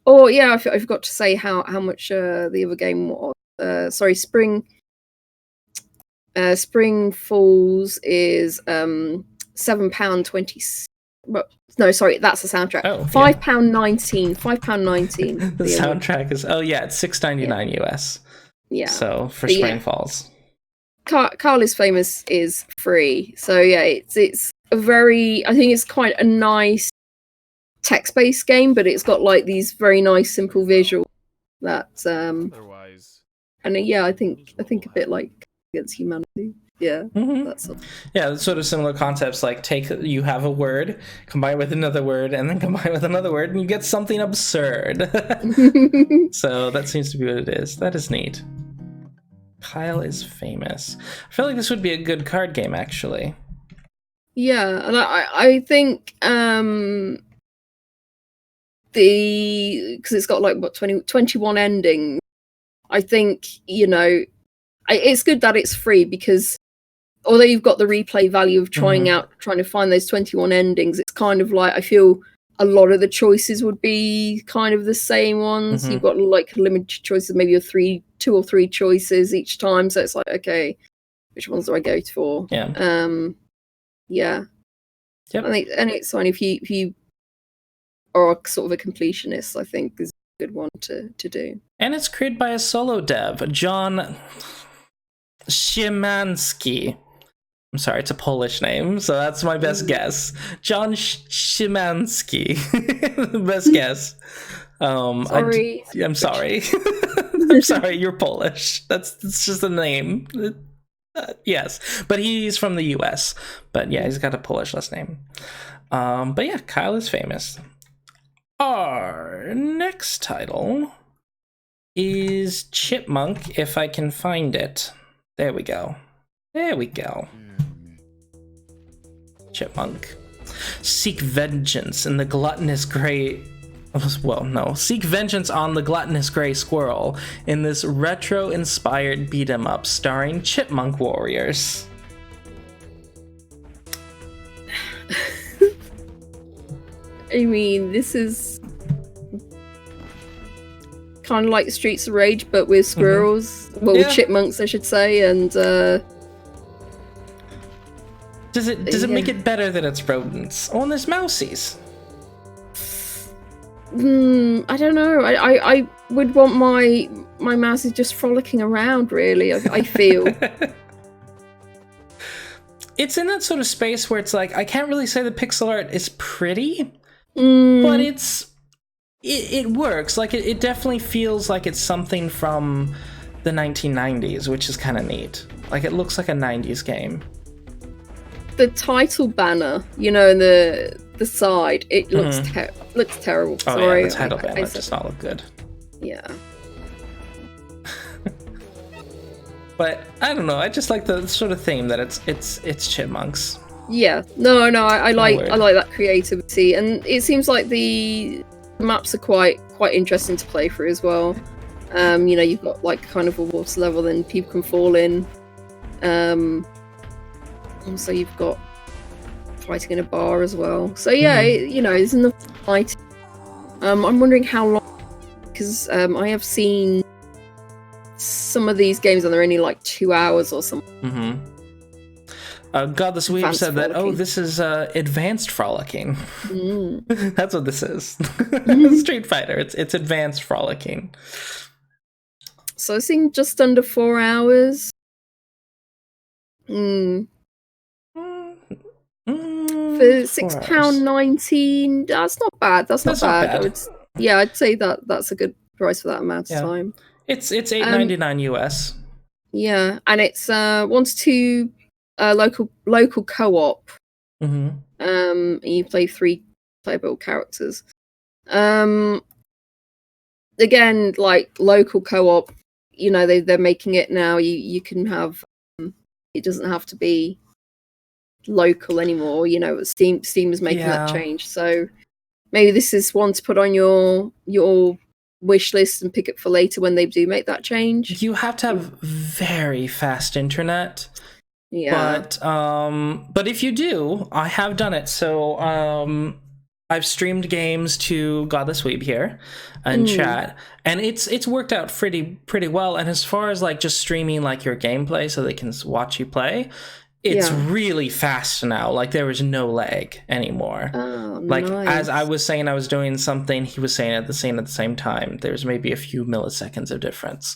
Oh yeah, I forgot to say how much the other game was. Sorry, Spring Falls is £7.20. Well, no, sorry, that's the soundtrack. £5.19. £5.19. The soundtrack is it's $6.99 US. Yeah. So for Spring Falls, Carl is Famous is free. So yeah, it's a very, I think it's quite a nice text-based game, but it's got like these very nice simple visuals that and yeah, I think a bit like Against Humanity. Yeah, that's sort of similar concepts. Like you have a word, combine with another word, and then combine with another word, and you get something absurd. So that seems to be what it is. That is neat. Kyle is Famous. I feel like this would be a good card game, actually. Yeah, and I think because it's got like 21 endings. I think it's good that it's free, because although you've got the replay value of trying to find those 21 endings, it's kind of like, I feel a lot of the choices would be kind of the same ones. You've got like limited choices, maybe 2 or 3 choices each time, so it's like, okay, which ones do I go for? Yep. I think, and it's fine if you are sort of a completionist, I think is a good one to do. And it's created by a solo dev, John Szymanski. I'm sorry, it's a Polish name, so that's my best guess. John Szymanski. Best guess. Sorry. I'm sorry. I'm sorry, you're Polish. That's just a name. Yes, but he's from the US. But yeah, he's got a Polish last name. But yeah, Kyle is Famous. Our next title is Chipmonk, if I can find it. There we go. Chipmonk. Seek vengeance in the gluttonous gray... Seek vengeance on the gluttonous gray squirrel in this retro-inspired beat-em-up starring chipmunk warriors. I mean, this is kind of like Streets of Rage, but with squirrels. With chipmunks, I should say, and Does it make it better that it's rodents? Oh, and there's mousies. I don't know. I would want my mouses just frolicking around, really, I feel. It's in that sort of space where it's like, I can't really say the pixel art is pretty, but it works. Like, it definitely feels like it's something from the 1990s, which is kind of neat. Like, it looks like a 90s game. The title banner, in the side, it looks looks terrible. Oh, Sorry, yeah, the title banner does not look good. Yeah. But I don't know. I just like the sort of theme that it's chipmunks. Yeah. No. I like that creativity, and it seems like the maps are quite interesting to play through as well. You've got like kind of a water level, then people can fall in. Also, you've got fighting in a bar as well. So yeah, there's enough fighting. I'm wondering how long, because I have seen some of these games and they're only like 2 hours or something. God, the Sweep said that, this is advanced frolicking. That's what this is. Street Fighter, it's advanced frolicking. So I've seen just under 4 hours. For £6.19, that's not bad. That's not bad. I'd say that's a good price for that amount of time. It's $8.99 US. Yeah, and it's 1 to 2 local co-op. And you play 3 playable characters. Again, like local co-op, they're making it now. You can have. It doesn't have to be local anymore. Steam is making that change. So maybe this is one to put on your wish list and pick it for later when they do make that change. You have to have very fast internet. Yeah. But if you do, I have done it. So I've streamed games to God the Sweep here and chat, and it's worked out pretty well. And as far as like just streaming like your gameplay so they can watch you play, it's really fast now. Like there is no lag anymore. Oh, like nice. As I was saying I was doing something, he was saying at the same time. There's maybe a few milliseconds of difference.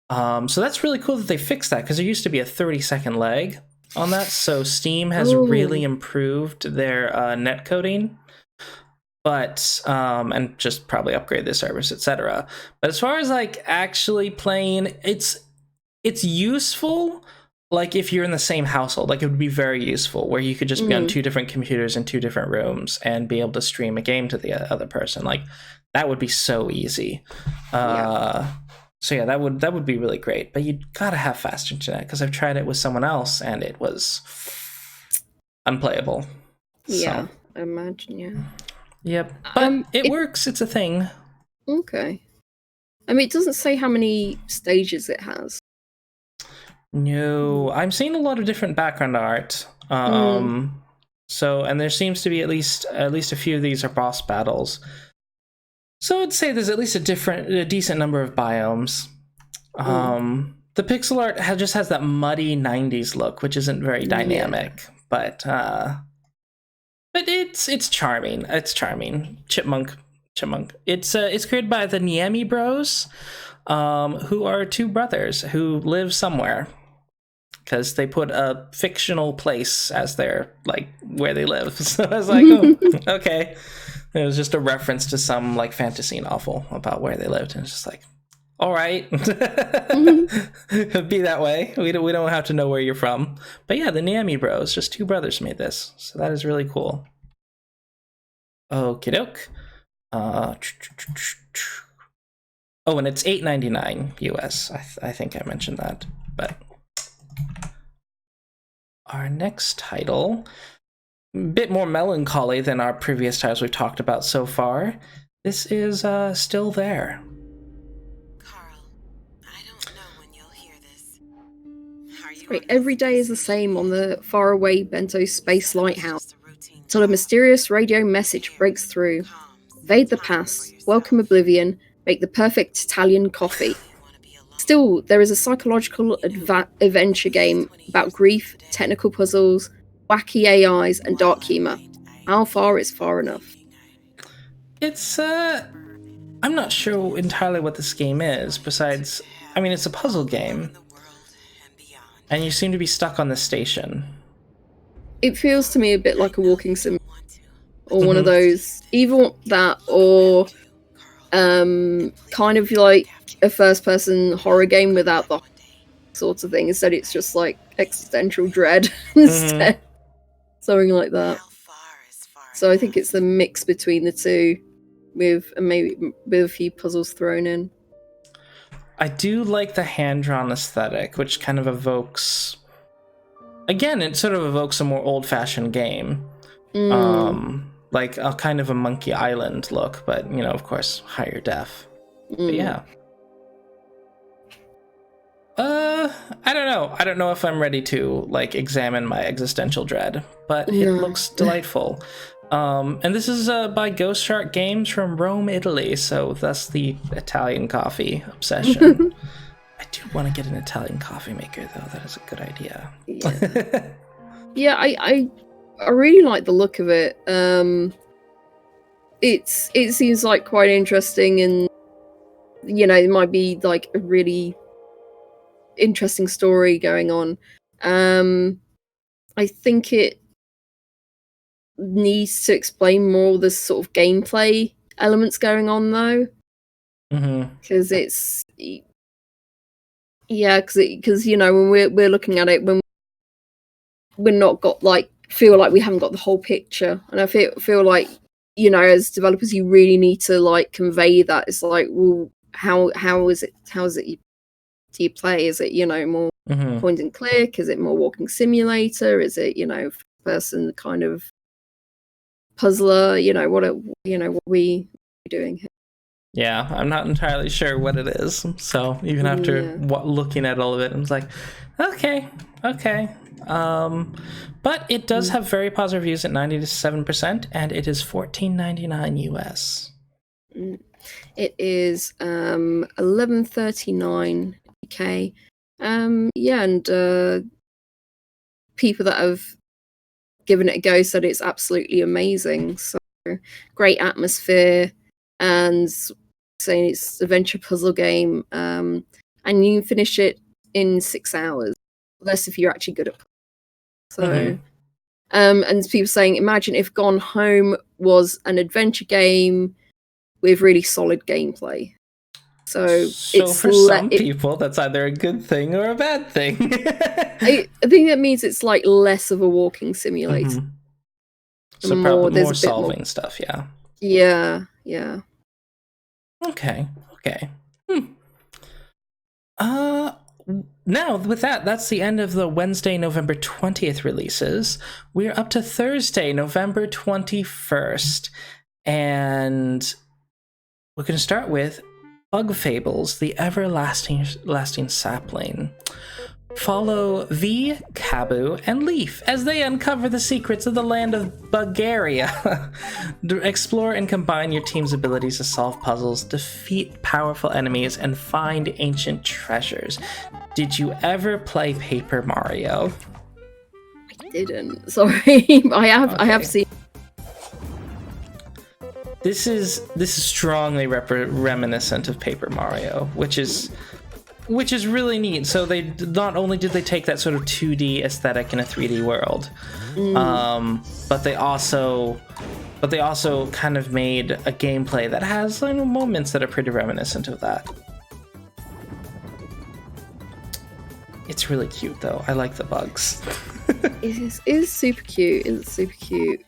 So that's really cool that they fixed that, because there used to be a 30-second lag on that. So Steam has really improved their net coding. But and just probably upgrade the service, etc. But as far as like actually playing, it's useful. Like if you're in the same household, like it would be very useful where you could just be on 2 different computers in 2 different rooms and be able to stream a game to the other person. Like that would be so easy. So yeah, that would be really great. But you gotta have fast internet, because I've tried it with someone else and it was unplayable. Yeah, I imagine. Yeah. Yep, but it works. It's a thing. Okay. I mean, it doesn't say how many stages it has. No, I'm seeing a lot of different background art. So, and there seems to be at least a few of these are boss battles. So I'd say there's at least a decent number of biomes. The pixel art just has that muddy 90s look, which isn't very dynamic, but it's charming. It's charming. Chipmonk. It's created by the Niemi Bros, who are 2 brothers who live somewhere, because they put a fictional place as their like where they live. So I was like, oh, okay. It was just a reference to some like fantasy novel about where they lived, and it's just like, all right, be that way. We don't have to know where you're from. But yeah, the Niemi Bros, just 2 brothers made this, so that is really cool. Okie doke. Oh, and it's $8.99 US. I think I mentioned that. But our next title, a bit more melancholy than our previous titles we've talked about so far. This is Still There. Carl, I don't know when you'll hear this. Right, every day is the same on the faraway Bento space lighthouse, until a mysterious radio message breaks through. Evade the past, welcome oblivion, make the perfect Italian coffee. Still, there is a psychological adventure game about grief, technical puzzles, wacky AIs, and dark humor. How far is far enough? It's, I'm not sure entirely what this game is, besides, I mean, it's a puzzle game. And you seem to be stuck on this station. It feels to me a bit like a walking sim. Or one of those, either that or kind of like a first-person horror game without the sorts of thing. Instead, it's just like existential dread instead, something like that. So I think it's the mix between the two, with maybe with a few puzzles thrown in. I do like the hand-drawn aesthetic, which kind of evokes... Again, it sort of evokes a more old-fashioned game. Like a kind of a Monkey Island look, but, you know, of course, higher def. But yeah. I don't know. I don't know if I'm ready to, like, examine my existential dread, but it looks delightful. And this is by Ghost Shark Games from Rome, Italy, so that's the Italian coffee obsession. I do want to get an Italian coffee maker, though. That is a good idea. Yeah, I really like the look of it. It seems like quite interesting, and you know, it might be like a really interesting story going on. I think it needs to explain more the sort of gameplay elements going on, though, because it's because you know, when we're looking at it, when we're not got like feel like we haven't got the whole picture, and I feel like, you know, as developers, you really need to like convey that. It's like, well, how is it do you play? Is it, you know, more point and click? Is it more walking simulator? Is it, you know, person kind of puzzler? You know, what are we doing here? Yeah, I'm not entirely sure what it is. So even after looking at all of it, I was like, okay. But it does have very positive reviews at 97%, and it is $14.99 US. It is $11.39 UK. And people that have given it a go said it's absolutely amazing. So great atmosphere, and saying it's an adventure puzzle game, and you can finish it in 6 hours, less if you're actually good at puzzles. So and people saying, imagine if Gone Home was an adventure game with really solid gameplay. So it's for some people, that's either a good thing or a bad thing. I think that means it's like less of a walking simulator. So probably more solving stuff, Yeah. Okay. Now, with that, that's the end of the Wednesday, November 20th releases. We're up to Thursday, November 21st. And we're going to start with Bug Fables, the Everlasting Sapling. Follow V, Cabu, and Leaf as they uncover the secrets of the land of Bulgaria. Explore and combine your team's abilities to solve puzzles, defeat powerful enemies, and find ancient treasures. Did you ever play Paper Mario? I didn't. Sorry, I have seen. This is strongly reminiscent of Paper Mario, which is really neat. So they not only did they take that sort of 2D aesthetic in a 3D world, but they also kind of made a gameplay that has, you know, moments that are pretty reminiscent of that. It's really cute, though. I like the bugs. It is super cute. It's super cute.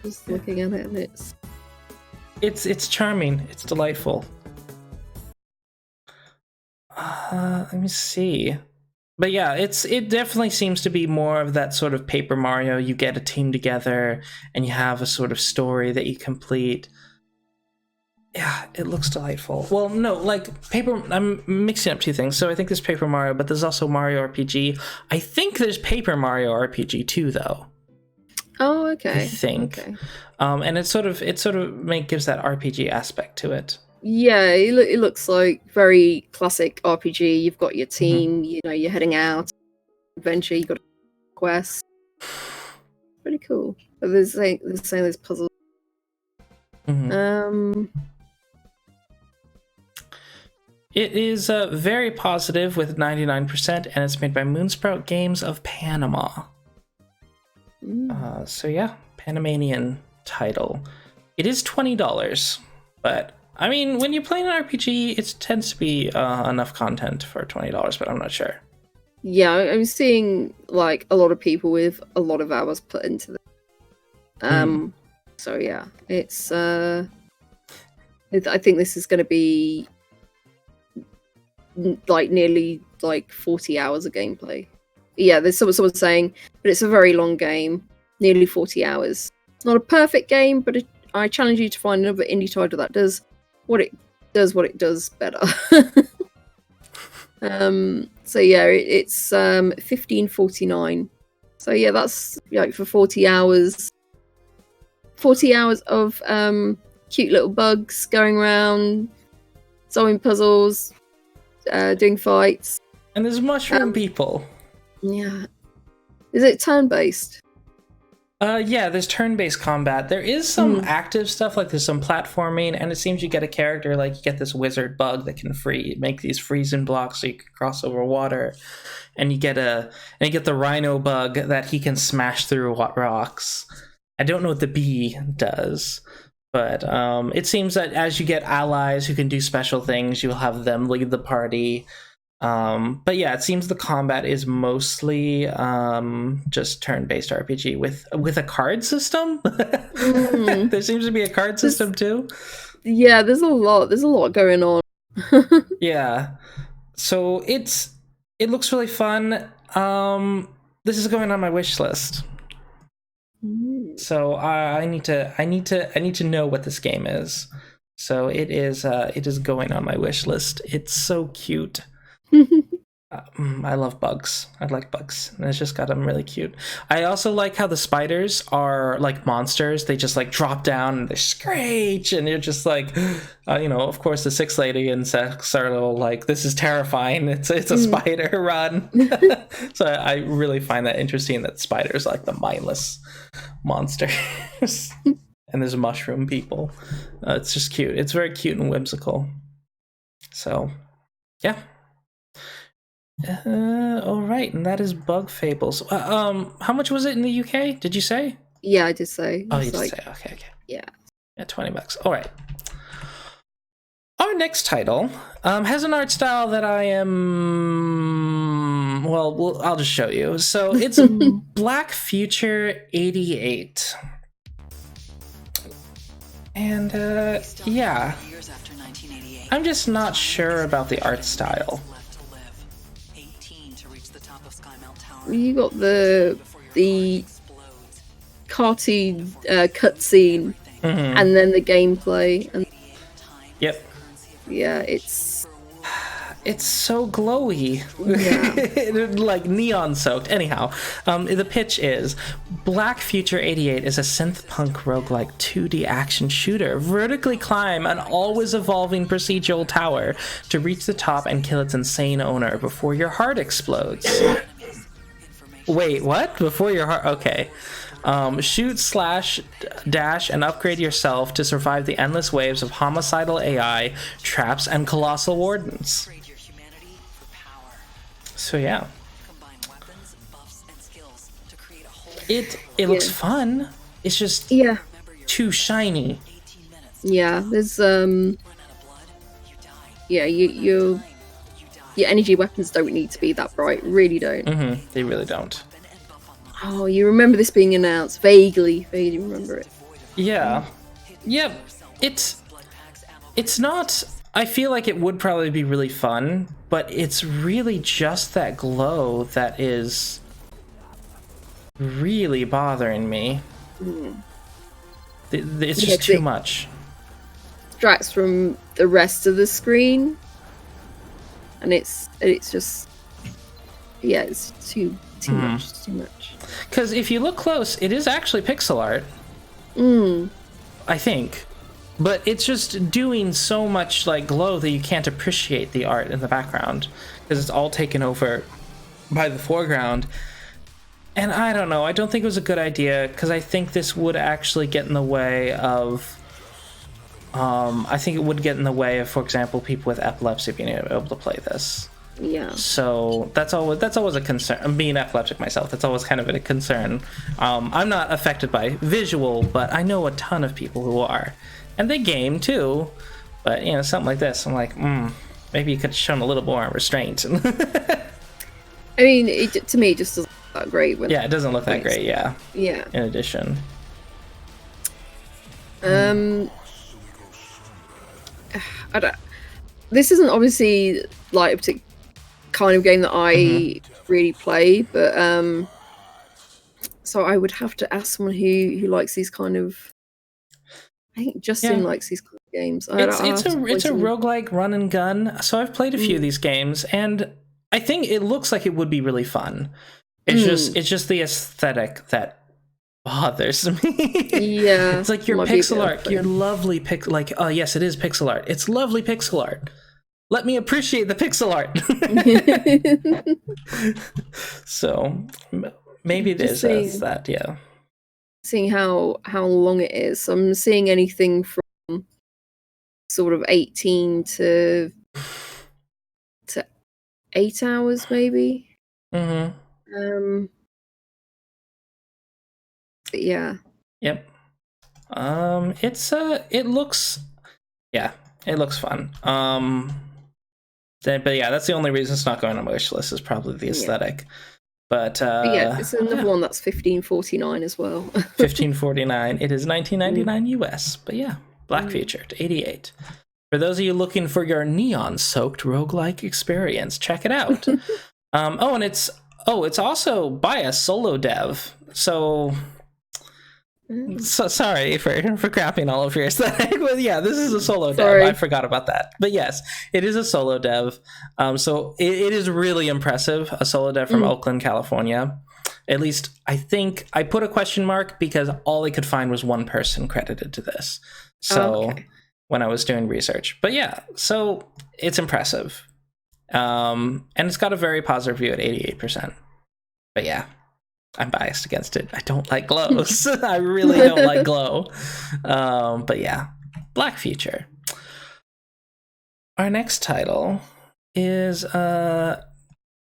Just looking at it, and it's charming. It's delightful. Let me see. But yeah, it definitely seems to be more of that sort of Paper Mario. You get a team together and you have a sort of story that you complete. Yeah, it looks delightful. Well, no, like I'm mixing up two things. So I think there's Paper Mario, but there's also Mario RPG. I think there's Paper Mario RPG too, though. Oh, okay. I think. Okay. And it sort of gives that RPG aspect to it. Yeah, it looks like very classic RPG. You've got your team, you know, you're heading out, adventure, you've got a quest. Pretty cool. But there's puzzles. It is very positive with 99%, and it's made by Moonsprout Games of Panama. So yeah, Panamanian title. It is $20, but I mean, when you play an RPG, it tends to be enough content for $20, but I'm not sure. Yeah, I'm seeing like a lot of people with a lot of hours put into it. So yeah, it's I think this is going to be like nearly like 40 hours of gameplay. Yeah, there's someone saying, but it's a very long game, nearly 40 hours. It's not a perfect game, but I challenge you to find another indie title that does what it does better. So yeah, it's $15.49. So yeah, that's like for 40 hours. 40 hours of cute little bugs going around, solving puzzles, doing fights. And there's mushroom people. Yeah. Is it turn-based? Yeah, there's turn-based combat. There is some active stuff, like there's some platforming, and it seems you get a character, like you get this wizard bug that can make these freezing blocks so you can cross over water, and you get the rhino bug that he can smash through rocks. I don't know what the bee does, but it seems that as you get allies who can do special things, you'll have them lead the party. But yeah, it seems the combat is mostly just turn-based RPG with a card system. There seems to be a card system too. Yeah, there's a lot going on. Yeah, so it looks really fun. This is going on my wish list. So I need to know what this game is. So it is going on my wish list. It's so cute. I love bugs. I like bugs, and it's just got them really cute. I also like how the spiders are like monsters. They just like drop down and they screech, and you're just like, of course the six lady insects are all like, this is terrifying. It's a spider, run. So I really find that interesting that spiders are like the mindless monsters. And there's mushroom people. It's just cute. It's very cute and whimsical. So yeah. All right, and that is Bug Fables. How much was it in the UK? Did you say? Yeah, I did say. Oh, you did say. Okay. Yeah, $20. All right. Our next title has an art style that I am. Well, I'll just show you. So it's Black Future 88, and yeah, I'm just not sure about the art style. You got the cartoon cutscene, and then the gameplay, and yep, yeah, it's so glowy, like neon soaked. Anyhow, the pitch is Black Future 88 is a synth punk roguelike 2D action shooter. Vertically climb an always evolving procedural tower to reach the top and kill its insane owner before your heart explodes. Wait, what? Before your heart? Okay. Shoot, slash, dash, and upgrade yourself to survive the endless waves of homicidal AI, traps, and colossal wardens. So yeah. It looks fun. It's just too shiny. Yeah, there's your energy weapons don't need to be that bright. Really don't. They really don't. Oh, you remember this being announced? Vaguely remember it. Yeah. Yep. It's not. I feel like it would probably be really fun, but it's really just that glow that is really bothering me. It's just too much. Distracts from the rest of the screen. And it's just, yeah, it's too much. Too much. Because if you look close, it is actually pixel art. I think, but it's just doing so much like glow that you can't appreciate the art in the background because it's all taken over by the foreground. And I don't know. I don't think it was a good idea because I think this would actually get in the way of I think it would get in the way of, for example, people with epilepsy being able to play this. Yeah. So that's always a concern. I'm being epileptic myself. That's always kind of a concern. I'm not affected by visual, but I know a ton of people who are, and they game too. But something like this, I'm like, maybe you could have shown a little more restraint. I mean, to me, it just doesn't look that great. Yeah, it doesn't look that great. Yeah. Yeah. In addition. I don't. This isn't obviously like a particular kind of game that I really play, but so I would have to ask someone who likes these kind of. I think Justin likes these kind of games. It's a roguelike run and gun. So I've played a few of these games, and I think it looks like it would be really fun. It's just the aesthetic that bothers me. Yeah, it's like your pixel art, your lovely yes, it is pixel art. It's lovely pixel art. Let me appreciate the pixel art. So maybe it is that, yeah. Seeing how long it is, I'm seeing anything from sort of 18 to 8 hours, maybe. But yeah. Yep. It looks fun. But yeah, that's the only reason it's not going on my wish list is probably the aesthetic. But yeah, it's another one that's $15.49 as well. $15.49. It is $19.99 US. But yeah, Black featured 88. For those of you looking for your neon-soaked roguelike experience, check it out. And it's also by a solo dev. So sorry for crapping all over your aesthetic, but yeah, this is a solo dev. I forgot about that. But yes, it is a solo dev. So it is really impressive. A solo dev from Oakland, California. At least I think I put a question mark because all I could find was one person credited to this. So when I was doing research, but yeah, so it's impressive. And it's got a very positive review at 88%. But yeah, I'm biased against it. I don't like glows. I really don't like glow. But yeah, Black feature. Our next title is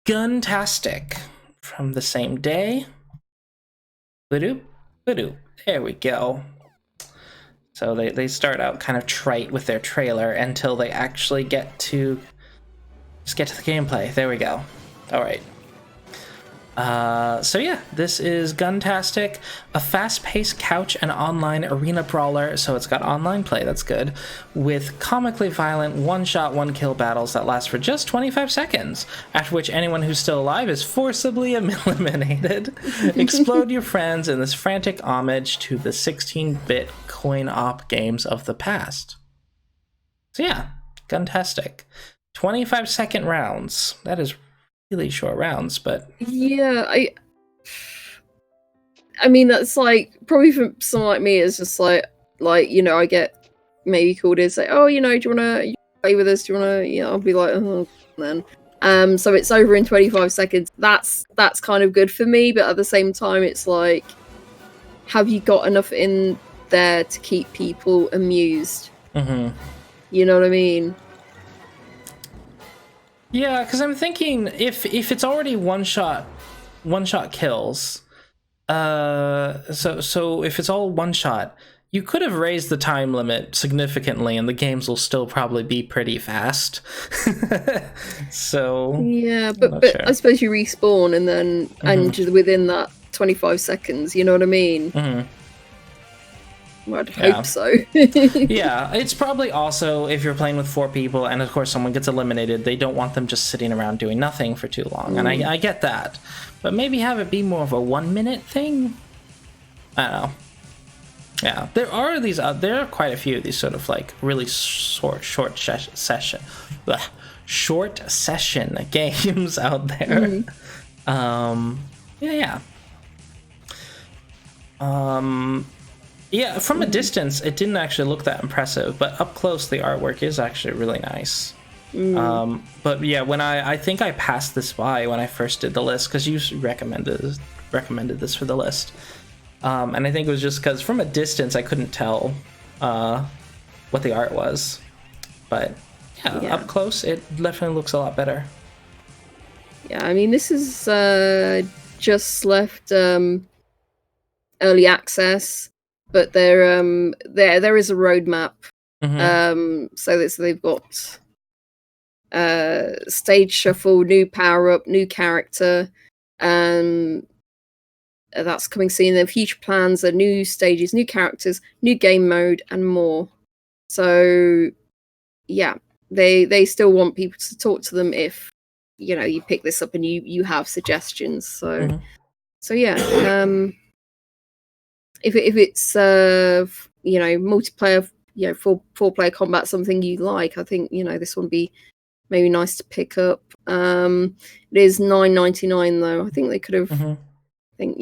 Guntastic from the same day. Ba-doop, ba-doop. There we go. So they start out kind of trite with their trailer until they actually get to the gameplay. There we go. All right. So yeah, this is Guntastic, a fast-paced couch and online arena brawler, so it's got online play, that's good, with comically violent one-shot, one-kill battles that last for just 25 seconds, after which anyone who's still alive is forcibly eliminated. Explode your friends in this frantic homage to the 16-bit coin-op games of the past. So yeah, Guntastic. 25-second rounds. That is really short rounds, but yeah, I mean that's like probably for someone like me it's just like I get maybe called in say, oh, do you want to play with us, do you want to, I'll be like, oh, then so it's over in 25 seconds. That's kind of good for me, but at the same time it's like, have you got enough in there to keep people amused? You know what I mean? Yeah, because I'm thinking if it's already one shot kills, so if it's all one shot, you could have raised the time limit significantly, and the games will still probably be pretty fast. So yeah, but sure. I suppose you respawn and then and within that 25 seconds, you know what I mean? I'd hope so. Yeah, it's probably also, if you're playing with 4 people and of course someone gets eliminated, they don't want them just sitting around doing nothing for too long, and I get that, but maybe have it be more of a 1-minute thing. I don't know. Yeah, there are quite a few of these sort of like really short session games out there. Yeah, from a distance, it didn't actually look that impressive, but up close, the artwork is actually really nice. But yeah, when I think I passed this by when I first did the list, because you recommended this for the list, and I think it was just because from a distance I couldn't tell what the art was. But yeah, up close, it definitely looks a lot better. Yeah, I mean, this is just left early access, but there is a roadmap. So they've got stage shuffle, new power up, new character, and that's coming soon. Their future plans are new stages, new characters, new game mode, and more. So yeah, they still want people to talk to them if you pick this up and you have suggestions. So yeah, if it's multiplayer, four player combat, something you like, I think this one be maybe nice to pick up. It is $9.99 though. I think they could have. I think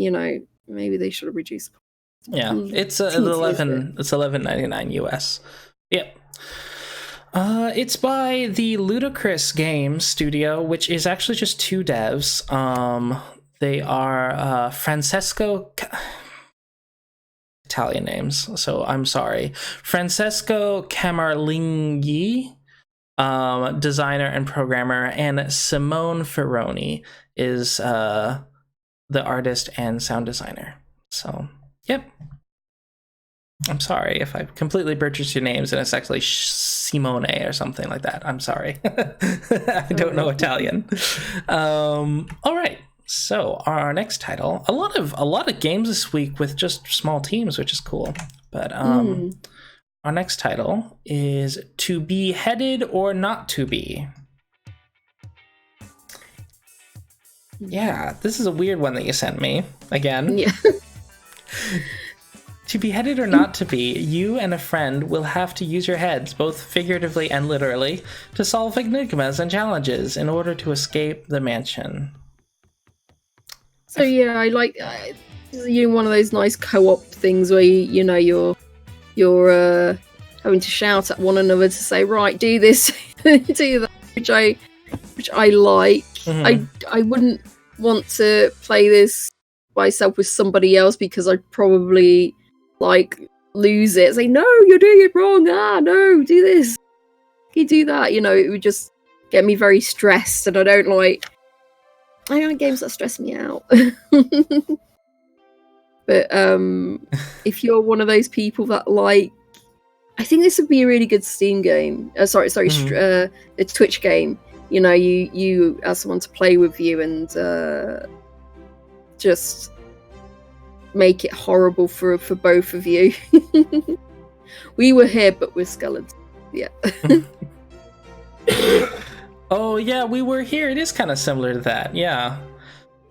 maybe they should have reduced. Yeah, it's $11.99 US. Yep. It's by the Ludicrous Games studio, which is actually just 2 devs. They are Francesco. Italian names, so I'm sorry. Francesco Camerlinghi, designer and programmer, and Simone Ferroni is the artist and sound designer. So, yep. I'm sorry if I completely butchered your names and it's actually Simone or something like that. I'm sorry. I don't know Italian. All right. So our next title, a lot of games this week with just small teams, which is cool. But our next title is To Be Headed or Not to Be. Yeah, this is a weird one that you sent me again. Yeah. To be headed or not to be, you and a friend will have to use your heads, both figuratively and literally, to solve enigmas and challenges in order to escape the mansion. So yeah, I like one of those nice co-op things where you're having to shout at one another to say, right, do this, do that, which I like. I wouldn't want to play this myself with somebody else because I'd probably lose it. Say, no, you're doing it wrong. No, do this. You do that. It would just get me very stressed, and I don't like games that stress me out. But if you're one of those people that I think this would be a really good Steam game. A Twitch game. You ask someone to play with you and just make it horrible for both of you. We were here, but we're skeletons. Yeah. Oh yeah, we were here. It is kind of similar to that. Yeah.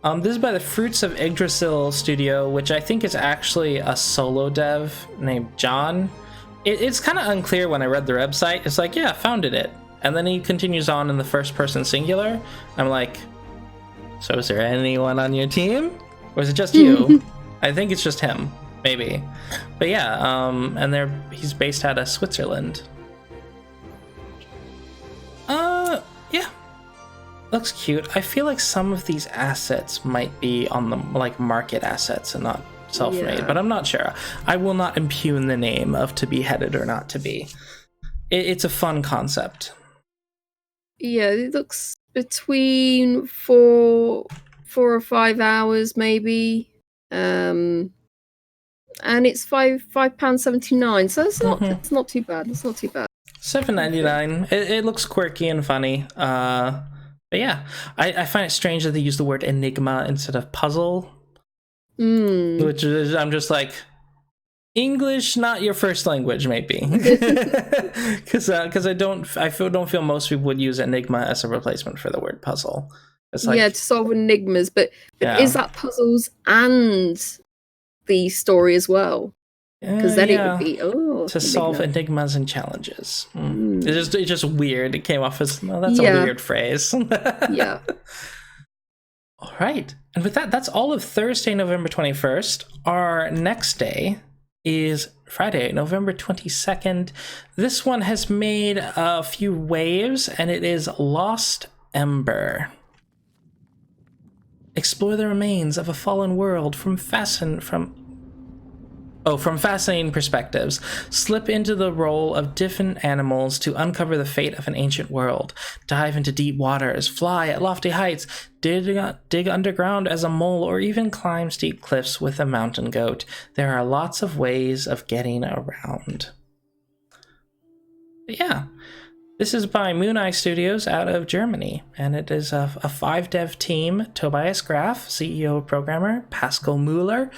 This is by the Fruits of Yggdrasil studio, which I think is actually a solo dev named John. It's kind of unclear when I read the website. It's like, yeah, founded it. And then he continues on in the first person singular. I'm like, so is there anyone on your team? Or is it just you? I think it's just him, maybe. But yeah, and he's based out of Switzerland. Yeah. Looks cute. I feel like some of these assets might be on the market assets and not self-made, but I'm not sure. I will not impugn the name of To Be Headed or Not to Be. It's a fun concept. Yeah, it looks between 4 or 5 hours maybe. And it's £5.79, so it's not too bad. It's not too bad. $7.99. It looks quirky and funny. But yeah, I find it strange that they use the word enigma instead of puzzle. Which is, I'm just like, English not your first language, maybe. Because I don't feel most people would use enigma as a replacement for the word puzzle. It's like, to solve enigmas, but is that puzzles and the story as well? Because then it would be to solve enigmas and challenges. It's just weird. It came off as that's a weird phrase. Yeah. All right, and with that, that's all of Thursday, November 21st. Our next day is Friday, November 22nd. This one has made a few waves, and it is Lost Ember. Explore the remains of a fallen world from fascinating perspectives. Slip into the role of different animals to uncover the fate of an ancient world. Dive into deep waters, fly at lofty heights, dig underground as a mole, or even climb steep cliffs with a mountain goat. There are lots of ways of getting around. But yeah. This is by Moon Eye Studios out of Germany, and it is a 5-dev team. Tobias Graf, CEO programmer, Pascal Mueller,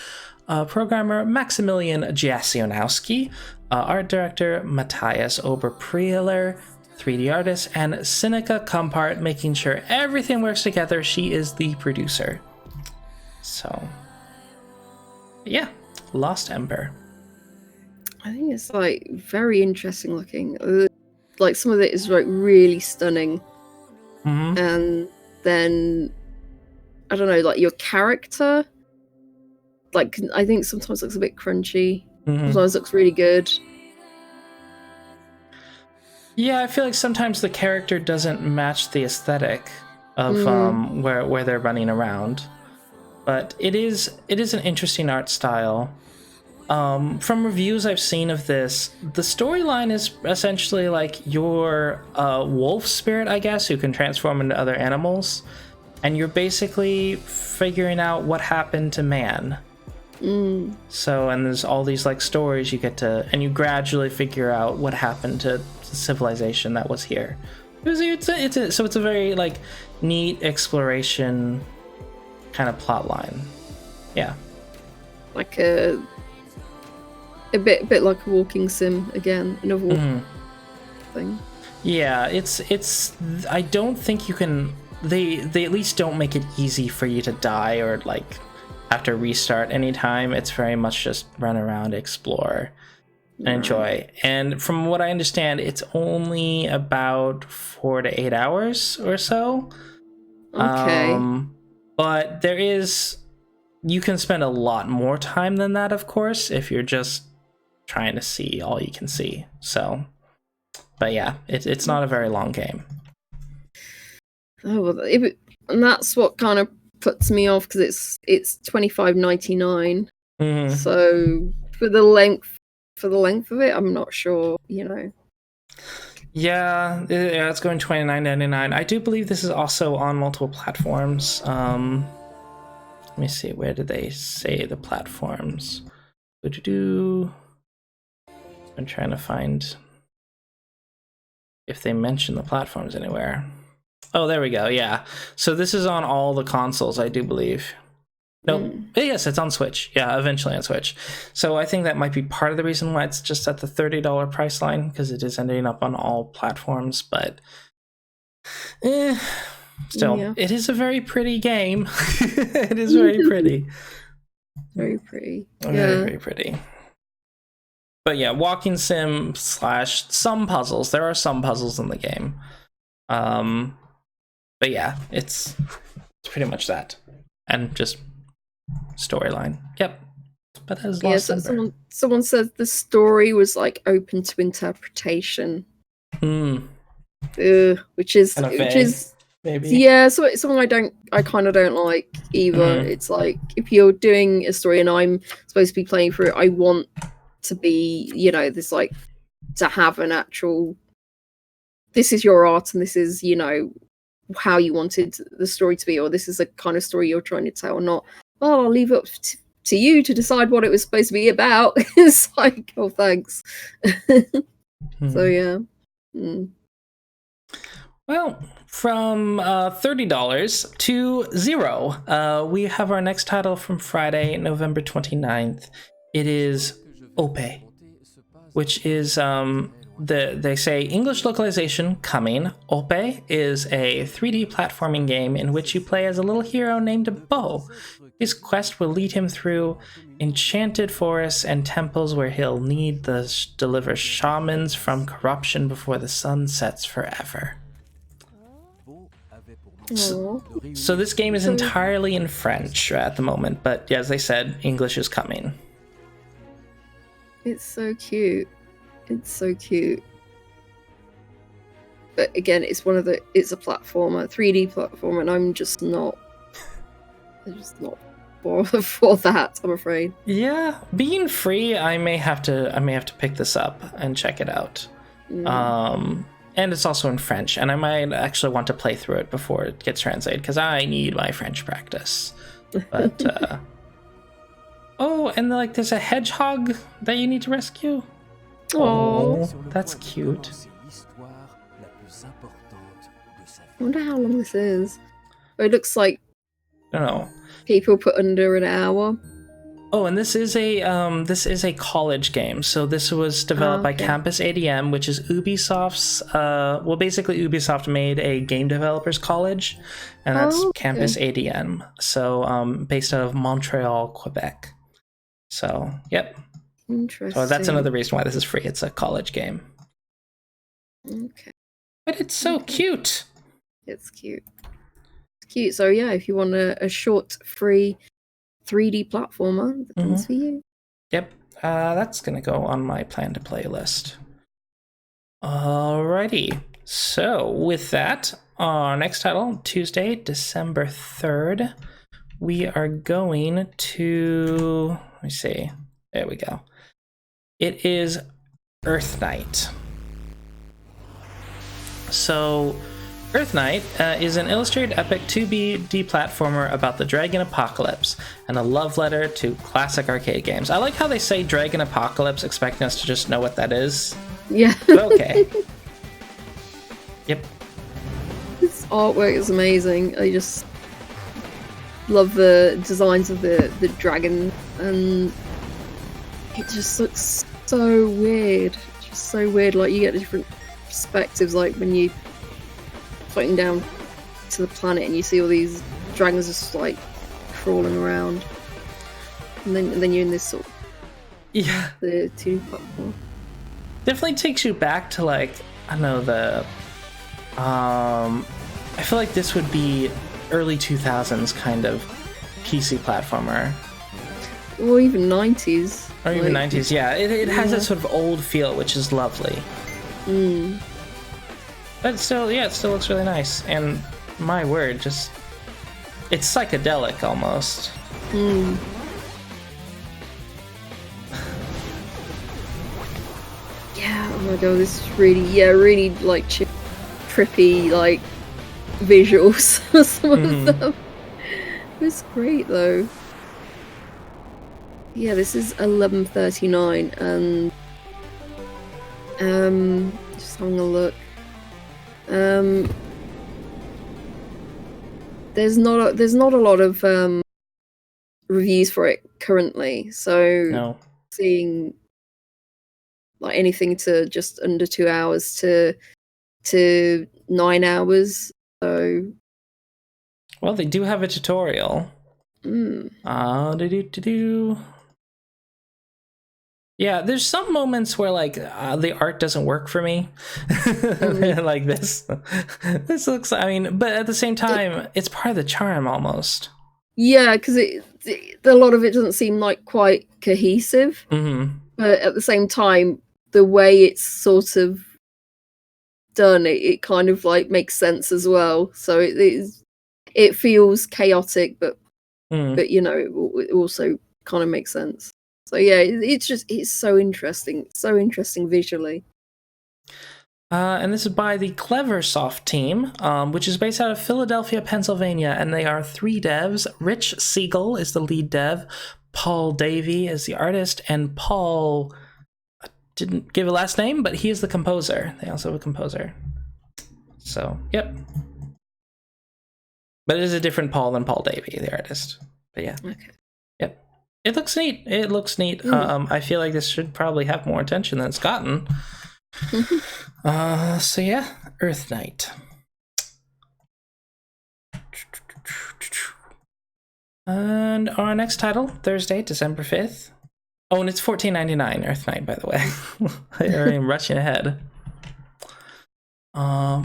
programmer Maximilian Jasionowski, art director Matthias Oberprieler, 3D artist, and Sinica Kumpart, making sure everything works together. She is the producer. So, yeah, Lost Ember. I think it's like very interesting looking. Like some of it is like really stunning, and then I don't know, like your character, like I think sometimes looks a bit crunchy, sometimes looks really good. Yeah, I feel like sometimes the character doesn't match the aesthetic of where they're running around, but it is an interesting art style. From reviews I've seen of this, the storyline is essentially like you're a wolf spirit, I guess, who can transform into other animals, and you're basically figuring out what happened to man. So, and there's all these like stories you get to, and you gradually figure out what happened to the civilization that was here. So it's a very like neat exploration kind of plot line. Yeah, Like a bit like a walking sim again, another walking thing. Yeah, it's. I don't think you can. They at least don't make it easy for you to die or like have to restart anytime. It's very much just run around, explore, and enjoy. And from what I understand, it's only about 4 to 8 hours or so. Okay. But you can spend a lot more time than that, of course, if you're just trying to see all you can see. So, but yeah, it's not a very long game. Oh, well, and that's what kind of puts me off, because it's $25.99. So for the length of it, I'm not sure. Yeah, it's going $29.99. I do believe this is also on multiple platforms. Let me see, where did they say the platforms? I'm trying to find if they mention the platforms anywhere. Oh, there we go. Yeah. So this is on all the consoles, I do believe. Nope. Yes, it's on Switch. Yeah, eventually on Switch. So I think that might be part of the reason why it's just at the $30 price line, because it is ending up on all platforms. But still, yeah. It is a very pretty game. It is very pretty. Very pretty. Very pretty. But yeah, walking sim / some puzzles. There are some puzzles in the game. But yeah, it's pretty much that. And just storyline. Yep. But that is Lost Ember. Someone said the story was like open to interpretation. Which is maybe. Yeah, so it's something I kind of don't like either. It's like, if you're doing a story and I'm supposed to be playing through it, I want to be, this like to have an actual, this is your art and this is, how you wanted the story to be, or this is the kind of story you're trying to tell, or not. Well, I'll leave it up to you to decide what it was supposed to be about. It's like, oh, thanks. So yeah. Well, from $30 to $0, we have our next title from Friday, November 29th. It is Ope, which is they say English localization coming. Ope is a 3D platforming game in which you play as a little hero named Bo. His quest will lead him through enchanted forests and temples where he'll need to deliver shamans from corruption before the sun sets forever. So this game is entirely in French at the moment, but as they said, English is coming. It's so cute. It's so cute. But again, it's a platformer, 3D platformer, and I'm just not for that, I'm afraid. Yeah, being free, I may have to pick this up and check it out. And it's also in French, and I might actually want to play through it before it gets translated because I need my French practice. But oh, and like there's a hedgehog that you need to rescue. Oh, that's cute. I wonder how long this is. Oh, it looks like I don't know. people put under an hour. Oh, and this is a college game. So this was developed by Campus ADM, which is Ubisoft's. Well, basically Ubisoft made a game developers college, and that's Campus ADM. So based out of Montreal, Quebec. So yep. Interesting. So that's another reason why this is free. It's a college game. Okay. But it's so cute. It's cute. It's cute. So yeah, if you want a short, free 3D platformer, that one's for you. Yep. That's gonna go on my plan to play list. Alrighty. So with that, our next title, Tuesday, December 3rd, we are going to, let me see. There we go. It is EarthNight. So EarthNight is an illustrated epic 2D platformer about the dragon apocalypse and a love letter to classic arcade games. I like how they say dragon apocalypse, expecting us to just know what that is. Yeah. But okay. Yep. This artwork is amazing. I just love the designs of the dragon, and it just looks so weird. Just so weird. Like you get different perspectives, like when you floating down to the planet and you see all these dragons just like crawling around, and then you're in this sort of the 2D platform. Definitely takes you back to like, I don't know, the I feel like this would be early 2000s kind of PC platformer, or even 90s, or even 90s. Yeah, it has that sort of old feel, which is lovely. But still, it still looks really nice. And my word, just it's psychedelic almost. Yeah, oh my god, this is really like trippy, like visuals. Some of them. It's great though. Yeah, this is 11:39, and just having a look. There's not a lot of reviews for it currently, so seeing like anything to just under 2 hours to 9 hours. So well, they do have a tutorial. Yeah, there's some moments where like the art doesn't work for me. Like this looks, I mean, but at the same time, it's part of the charm almost. Yeah, because a lot of it doesn't seem like quite cohesive. But at the same time, the way it's sort of done, it kind of like makes sense as well. So it feels chaotic, but you know, it also kind of makes sense. So yeah, it's so interesting visually. And this is by the Cleversoft team, which is based out of Philadelphia, Pennsylvania, and they are 3 devs. Rich Siegel is the lead dev, Paul Davey is the artist, and Paul didn't give a last name, but he is the composer. They also have a composer. So, yep. But it is a different Paul than Paul Davey, the artist. But yeah. Okay. Yep. It looks neat. I feel like this should probably have more attention than it's gotten. So yeah, EarthNight. And our next title, Thursday, December 5th. Oh, and it's $14.99, EarthNight, by the way. I am rushing ahead.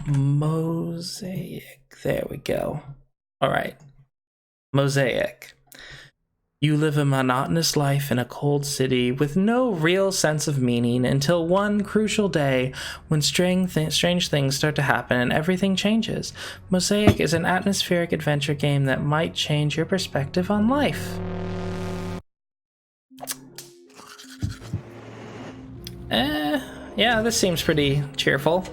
Mosaic. There we go. All right. Mosaic. You live a monotonous life in a cold city with no real sense of meaning until one crucial day when strange things start to happen and everything changes. Mosaic is an atmospheric adventure game that might change your perspective on life. Yeah, this seems pretty cheerful.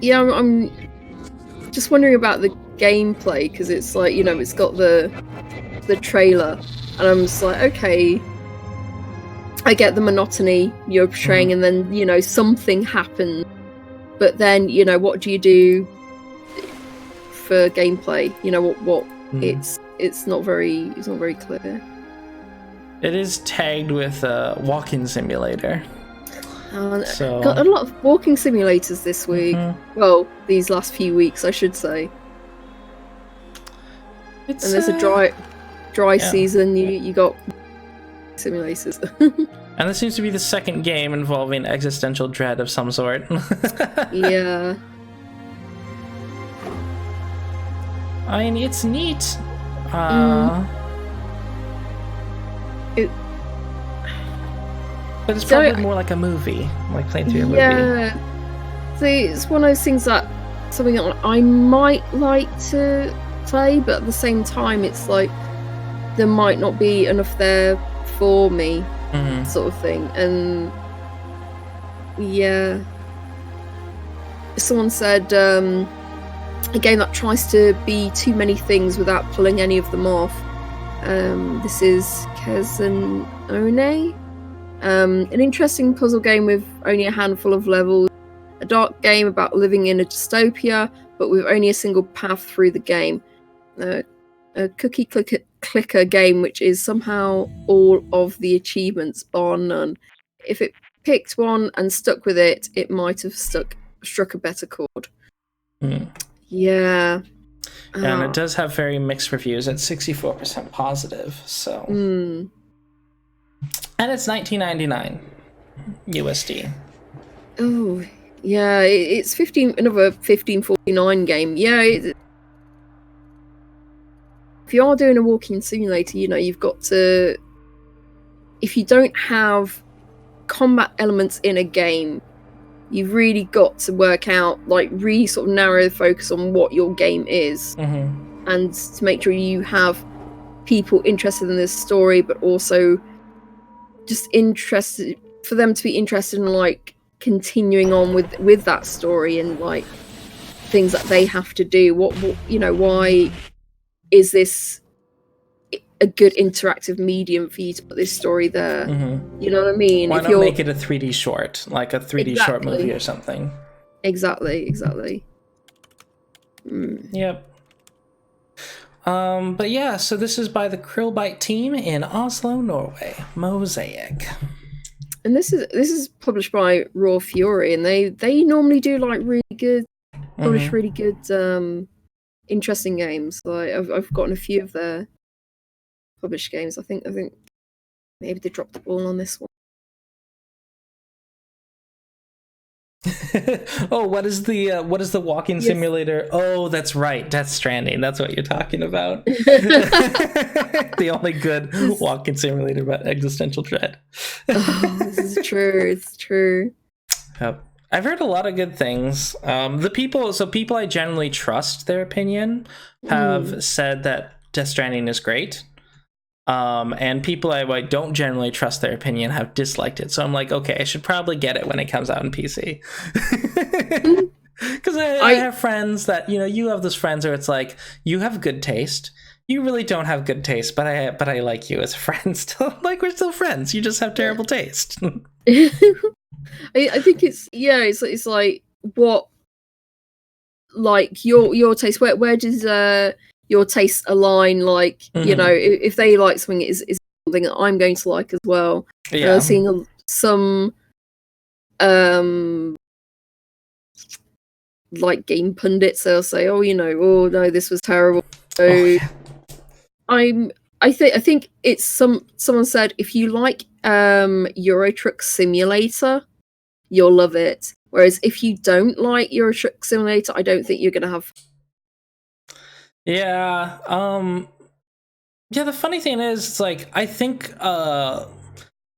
Yeah, I'm just wondering about the gameplay, because it's like, you know, it's got the trailer, and I'm just like, okay, I get the monotony you're portraying, and then, you know, something happens, but then, you know, what do you do for gameplay? You know, what it's not very clear. It is tagged with a walking simulator. So Got a lot of walking simulators this week. Well, these last few weeks, I should say. And there's a dry season. You got simulators. And this seems to be the second game involving existential dread of some sort. Yeah. I mean, it's neat. But it's probably more like a movie, like playing through a movie. Yeah. See, it's one of those things that something I might like to play, but at the same time, it's like there might not be enough there for me, sort of thing. And yeah, someone said a game that tries to be too many things without pulling any of them off. This is Kazanone. An interesting puzzle game with only a handful of levels. A dark game about living in a dystopia, but with only a single path through the game. A cookie clicker game which is somehow all of the achievements bar none. If it picked one and stuck with it, it might have struck a better chord. Yeah. And it does have very mixed reviews at 64% positive, so. And it's $19.99 USD. Oh, yeah, it's another $15.49 game. Yeah, if you are doing a walking simulator, you know, you've got to. If you don't have combat elements in a game, you've really got to work out, like, really sort of narrow the focus on what your game is, and to make sure you have people interested in this story, but also just interested for them to be interested in, like, continuing on with that story and, like, things that they have to do. What you know, why is this a good interactive medium for you to put this story there? You know what I mean? Why not make it a 3D short, like a 3D short movie or something? Exactly. Yep. But yeah, so this is by the Krillbite team in Oslo, Norway. Mosaic. And this is published by Raw Fury, and they normally do, like, really good, publish really good, interesting games. Like I've gotten a few of their published games. I think maybe they dropped the ball on this one. Oh, what is the walking simulator? Oh, that's right, Death Stranding. That's what you're talking about. The only good walking simulator about existential dread. Oh, this is true. It's true. Yep. I've heard a lot of good things. People I generally trust their opinion have said that Death Stranding is great. And people I don't generally trust their opinion have disliked it. So I'm like, okay, I should probably get it when it comes out on PC. Because I have friends that, you know, you have those friends where it's like, you have good taste. You really don't have good taste, but I like you as a friend still. Like, we're still friends. You just have terrible taste. I think it's like, what, like, your taste, where does your tastes align? Like, you know, if they like something, is something that I'm going to like as well. Yeah. I've seen some like game pundits, they'll say, oh, you know, oh no, this was terrible. So I think it's someone said, if you like Euro Truck Simulator, you'll love it. Whereas if you don't like Euro Truck Simulator, I don't think you're gonna have. Yeah. Yeah, the funny thing is, it's like, I think, from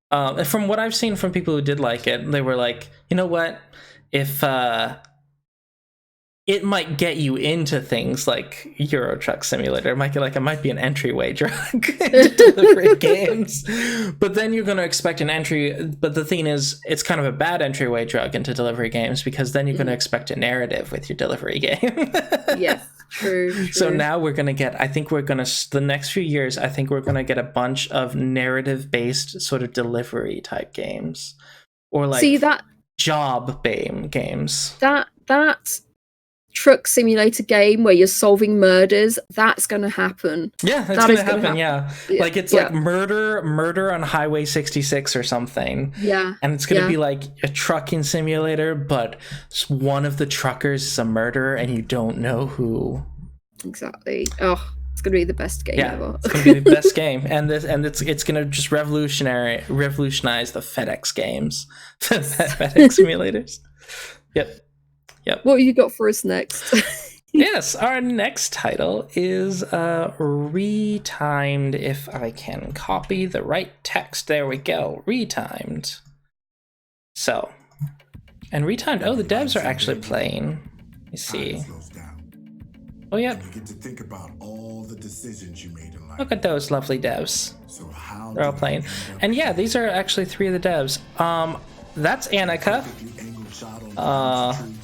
what I've seen from people who did like it, they were like, you know what? If, it might get you into things like Euro Truck Simulator. It might be an entryway drug into delivery games. But then you're going to expect an entry. But the thing is, it's kind of a bad entryway drug into delivery games, because then you're going to expect a narrative with your delivery game. Yes, true. So now we're going to get, I think we're going to, the next few years, I think we're going to get a bunch of narrative based sort of delivery type games, or like see that job games. that truck simulator game where you're solving murders, that's going to happen. Yeah, it's going to happen. Yeah. Like it's Yeah. like murder on Highway 66 or something. Yeah. And it's going to be like a trucking simulator, but one of the truckers is a murderer and you don't know who. Exactly. Oh, it's going to be the best game ever. It's going to be the best game. And it's going to just revolutionize the FedEx games. FedEx simulators. Yep. What have you got for us next? Yes, our next title is Retimed, if I can copy the right text. There we go, Retimed. So, and Retimed, oh, the devs are actually playing. Let me see. Oh, yep. Look at those lovely devs. They're all playing. And yeah, these are actually 3 of the devs. That's Annika.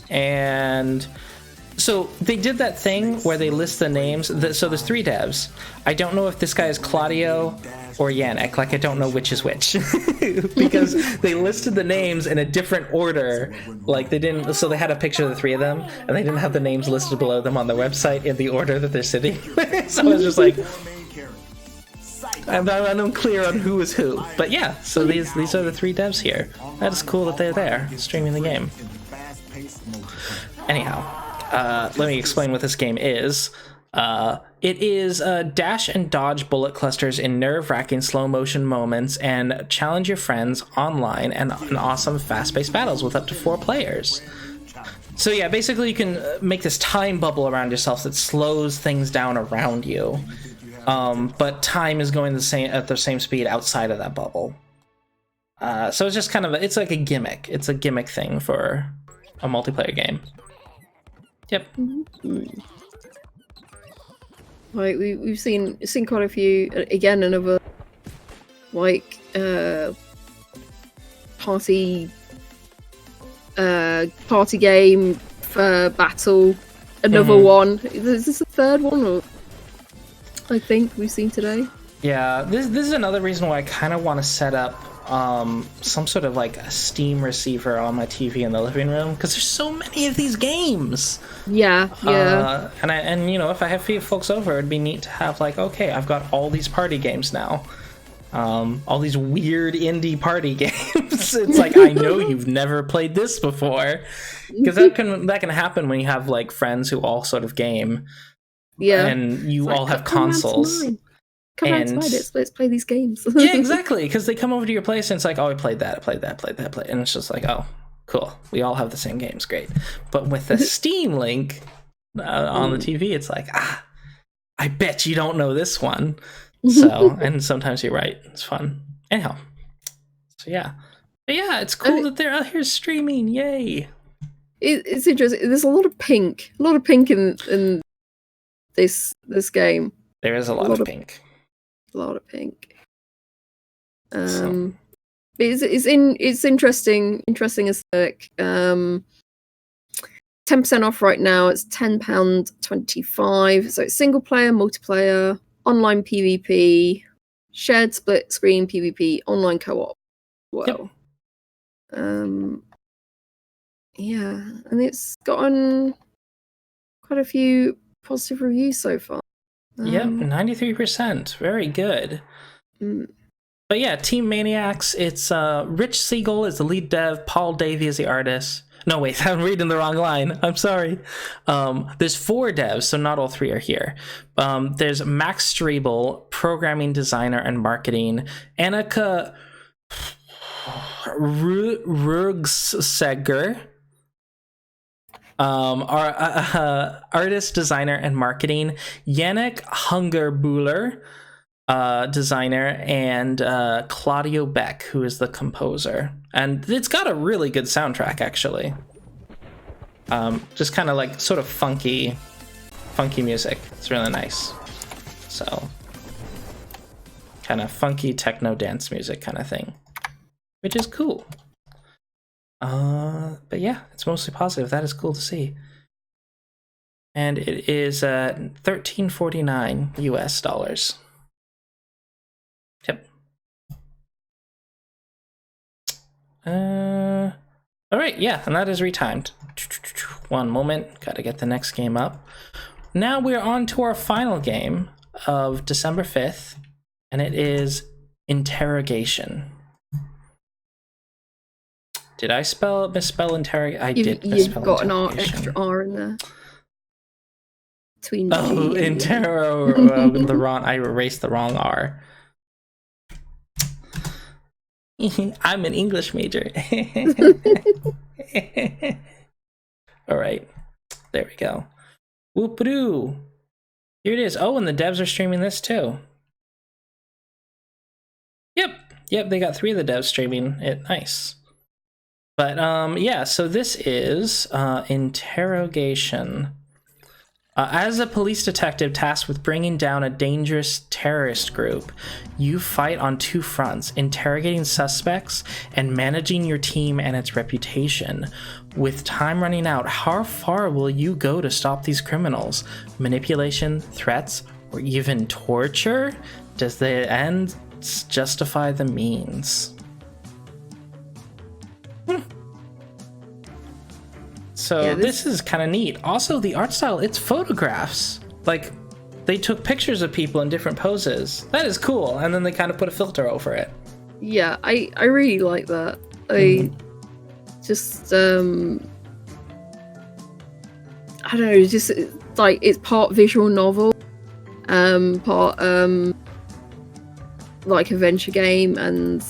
And so they did that thing where they list the names. So there's 3 devs. I don't know if this guy is Claudio or Yannick. Like, I don't know which is which. Because they listed the names in a different order. Like, they didn't, so they had a picture of the 3 of them, and they didn't have the names listed below them on the website in the order that they're sitting. So I was just like, I'm unclear on who is who. But yeah, so these are the 3 devs here. That is cool that they're there, streaming the game. Anyhow, let me explain what this game is. It is dash and dodge bullet clusters in nerve-wracking slow-motion moments, and challenge your friends online and awesome fast-paced battles with up to 4 players. So yeah, basically you can make this time bubble around yourself that slows things down around you. But time is going at the same speed outside of that bubble. So it's just kind of it's like a gimmick. It's a gimmick thing for a multiplayer game. Yep. Like we've seen quite a few. Again, another like party game for battle. Another one. Is this the 3rd one? Or I think we've seen today. Yeah, this is another reason why I kind of want to set up some sort of like a Steam receiver on my TV in the living room, because there's so many of these games. Yeah. And you know, if I have few folks over, it'd be neat to have like, okay, I've got all these party games now, all these weird indie party games. It's like, I know you've never played this before, because that can happen when you have like friends who all sort of game. Yeah, and you all have consoles. Come on, let's play these games. Yeah, exactly. Because they come over to your place and it's like, oh, I played that, and it's just like, oh, cool. We all have the same games, great. But with the Steam link on the TV, it's like, I bet you don't know this one. So, and sometimes you're right. It's fun. Anyhow, so yeah, but yeah, it's cool that they're out here streaming. Yay! It's interesting. There's a lot of pink in this game. There is a lot of pink. A lot of pink. It's interesting aesthetic. 10% off right now. It's £10.25. So it's single player, multiplayer, online PvP, shared split screen PvP, online co-op. Well, yeah, and it's gotten quite a few positive reviews so far. Yep, 93%. Very good. But yeah, Team Maniacs, it's Rich Siegel is the lead dev, Paul Davey is the artist. No, wait, I'm reading the wrong line. I'm sorry. There's 4 devs, so not all 3 are here. There's Max Strebel, programming designer and marketing. Annika Rugsegger. Our artist, designer, and marketing, Yannick Hungerbuehler, designer, and Claudio Beck, who is the composer. And it's got a really good soundtrack, actually. Just kind of like sort of funky music. It's really nice. So, kind of funky techno dance music kind of thing, which is cool. But yeah, it's mostly positive. That is cool to see. And it is $13.49 US dollars. Yep. All right, yeah, and that is retimed. One moment, gotta get the next game up. Now we're on to our final game of December 5th, and it is Interrogation. Did I misspell interrogation? I did misspell You've got interrogation. an extra R in there. Between Oh, G and the wrong. I erased the wrong R. I'm an English major. All right, there we go. Whoop-a-doo. Here it is. Oh, and the devs are streaming this too. Yep, they got 3 of the devs streaming it. Nice. But yeah, so this is Interrogation. As a police detective tasked with bringing down a dangerous terrorist group, you fight on 2 fronts, interrogating suspects and managing your team and its reputation. With time running out, how far will you go to stop these criminals? Manipulation, threats, or even torture? Does the end justify the means? So yeah, this is kind of neat. Also, the art style, it's photographs. Like, they took pictures of people in different poses. That is cool. And then they kind of put a filter over it. Yeah, I really like that. I just, I don't know, just, like, it's part visual novel, part, like, adventure game, and,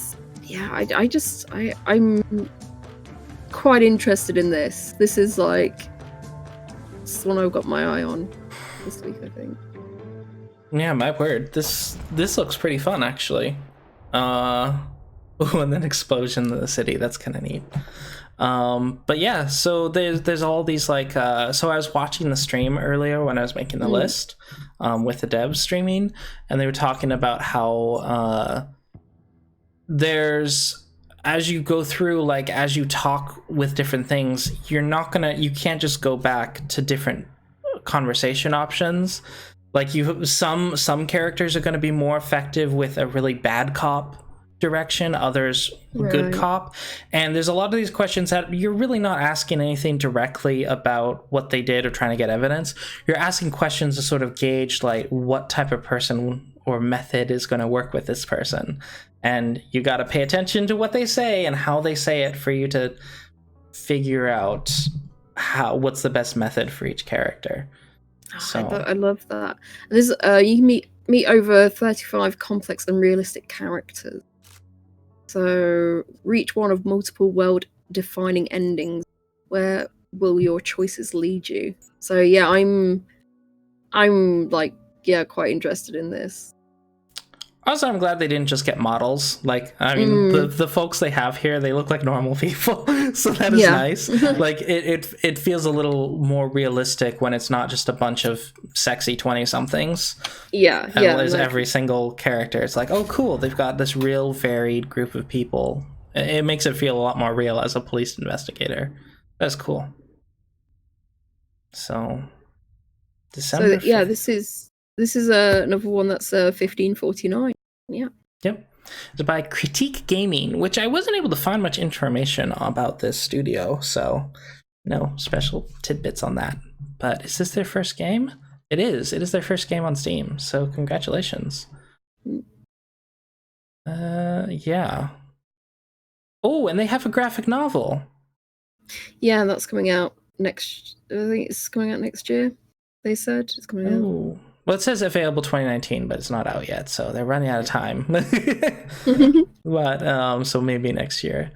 yeah, I'm quite interested in this. This is like, it's the one I've got my eye on this week, I think. Yeah, my word. This looks pretty fun, actually. Oh, and then explosion in the city. That's kind of neat. But yeah, so there's all these like, so I was watching the stream earlier when I was making the list, with the devs streaming, and they were talking about how there's, as you go through, like, as you talk with different things, you can't just go back to different conversation options. Like, some characters are going to be more effective with a really bad cop direction, others good cop, and there's a lot of these questions that you're really not asking anything directly about what they did or trying to get evidence. You're asking questions to sort of gauge, like, what type of person or method is going to work with this person, and you got to pay attention to what they say and how they say it for you to figure out what's the best method for each character. So I love that. There's you can meet over 35 complex and realistic characters. So reach one of multiple world-defining endings. Where will your choices lead you? So yeah, I'm like, yeah, quite interested in this. Also, I'm glad they didn't just get models. Like, I mean, the folks they have here, they look like normal people, so that is nice. Like, it feels a little more realistic when it's not just a bunch of sexy 20-somethings. Yeah, As every single character, it's like, oh, cool, they've got this real varied group of people. It makes it feel a lot more real as a police investigator. That's cool. So, December. So yeah, this is another one that's $15.49. Yeah. Yep. It's by Critique Gaming, which I wasn't able to find much information about this studio, so no special tidbits on that. But is this their first game? It is. It is their first game on Steam, so congratulations. Yeah. Oh, and they have a graphic novel. Yeah, that's coming out next. I think it's coming out next year. They said it's coming out. Well, it says available 2019, but it's not out yet, so they're running out of time. But so maybe next year.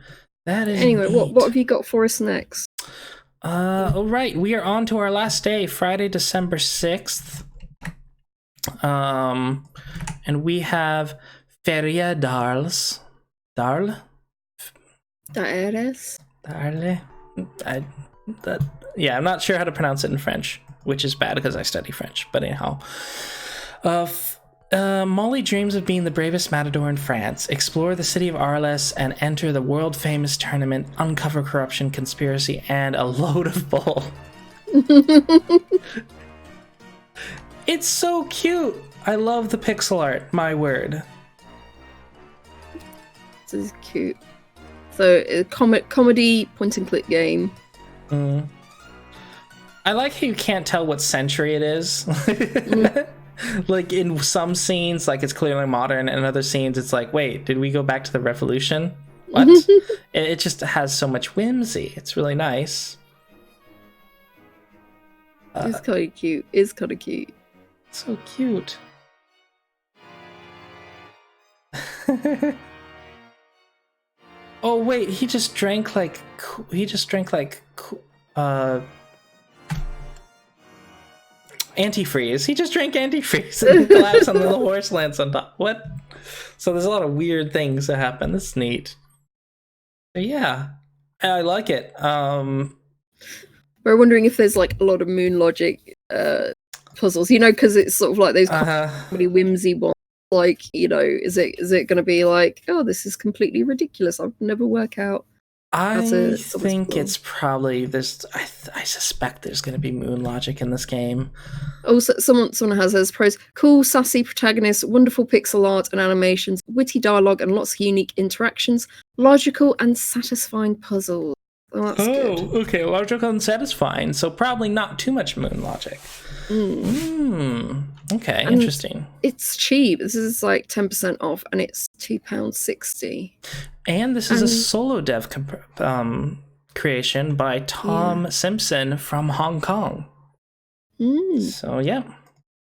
That is anyway. neat. What have you got for us next? All right, we are on to our last day, Friday, December 6th. And we have Feria Darles. Darle? Darles? Darle? I'm not sure how to pronounce it in French, which is bad because I study French. But anyhow, Molly dreams of being the bravest matador in France, explore the city of Arles, and enter the world-famous tournament, uncover corruption, conspiracy, and a load of bull. It's so cute. I love the pixel art, my word. This is cute. So, a comedy point-and-click game. I like how you can't tell what century it is. Like, in some scenes, like, it's clearly modern, and in other scenes, it's like, wait, did we go back to the Revolution? What? It just has so much whimsy. It's really nice. It's kind of cute. It's kind of cute. So cute. Oh wait, he just drank like antifreeze. He just drank antifreeze and collapsed and the horse lands on top. What? So there's a lot of weird things that happen. That's neat. But yeah, I like it. We're wondering if there's like a lot of moon logic puzzles, because it's sort of like those really whimsy ones. Like, is it going to be like, oh, this is completely ridiculous, I'll never work out. I think it's probably there's. I suspect there's going to be moon logic in this game. Also, someone has as pros: cool, sassy protagonists, wonderful pixel art and animations, witty dialogue, and lots of unique interactions, logical and satisfying puzzles. Oh, that's good. Okay, logical and satisfying. So probably not too much moon logic. Okay, and interesting. It's cheap. This is like 10% off, and it's £2.60. And this is a solo dev creation by Tom Simpson from Hong Kong. So yeah,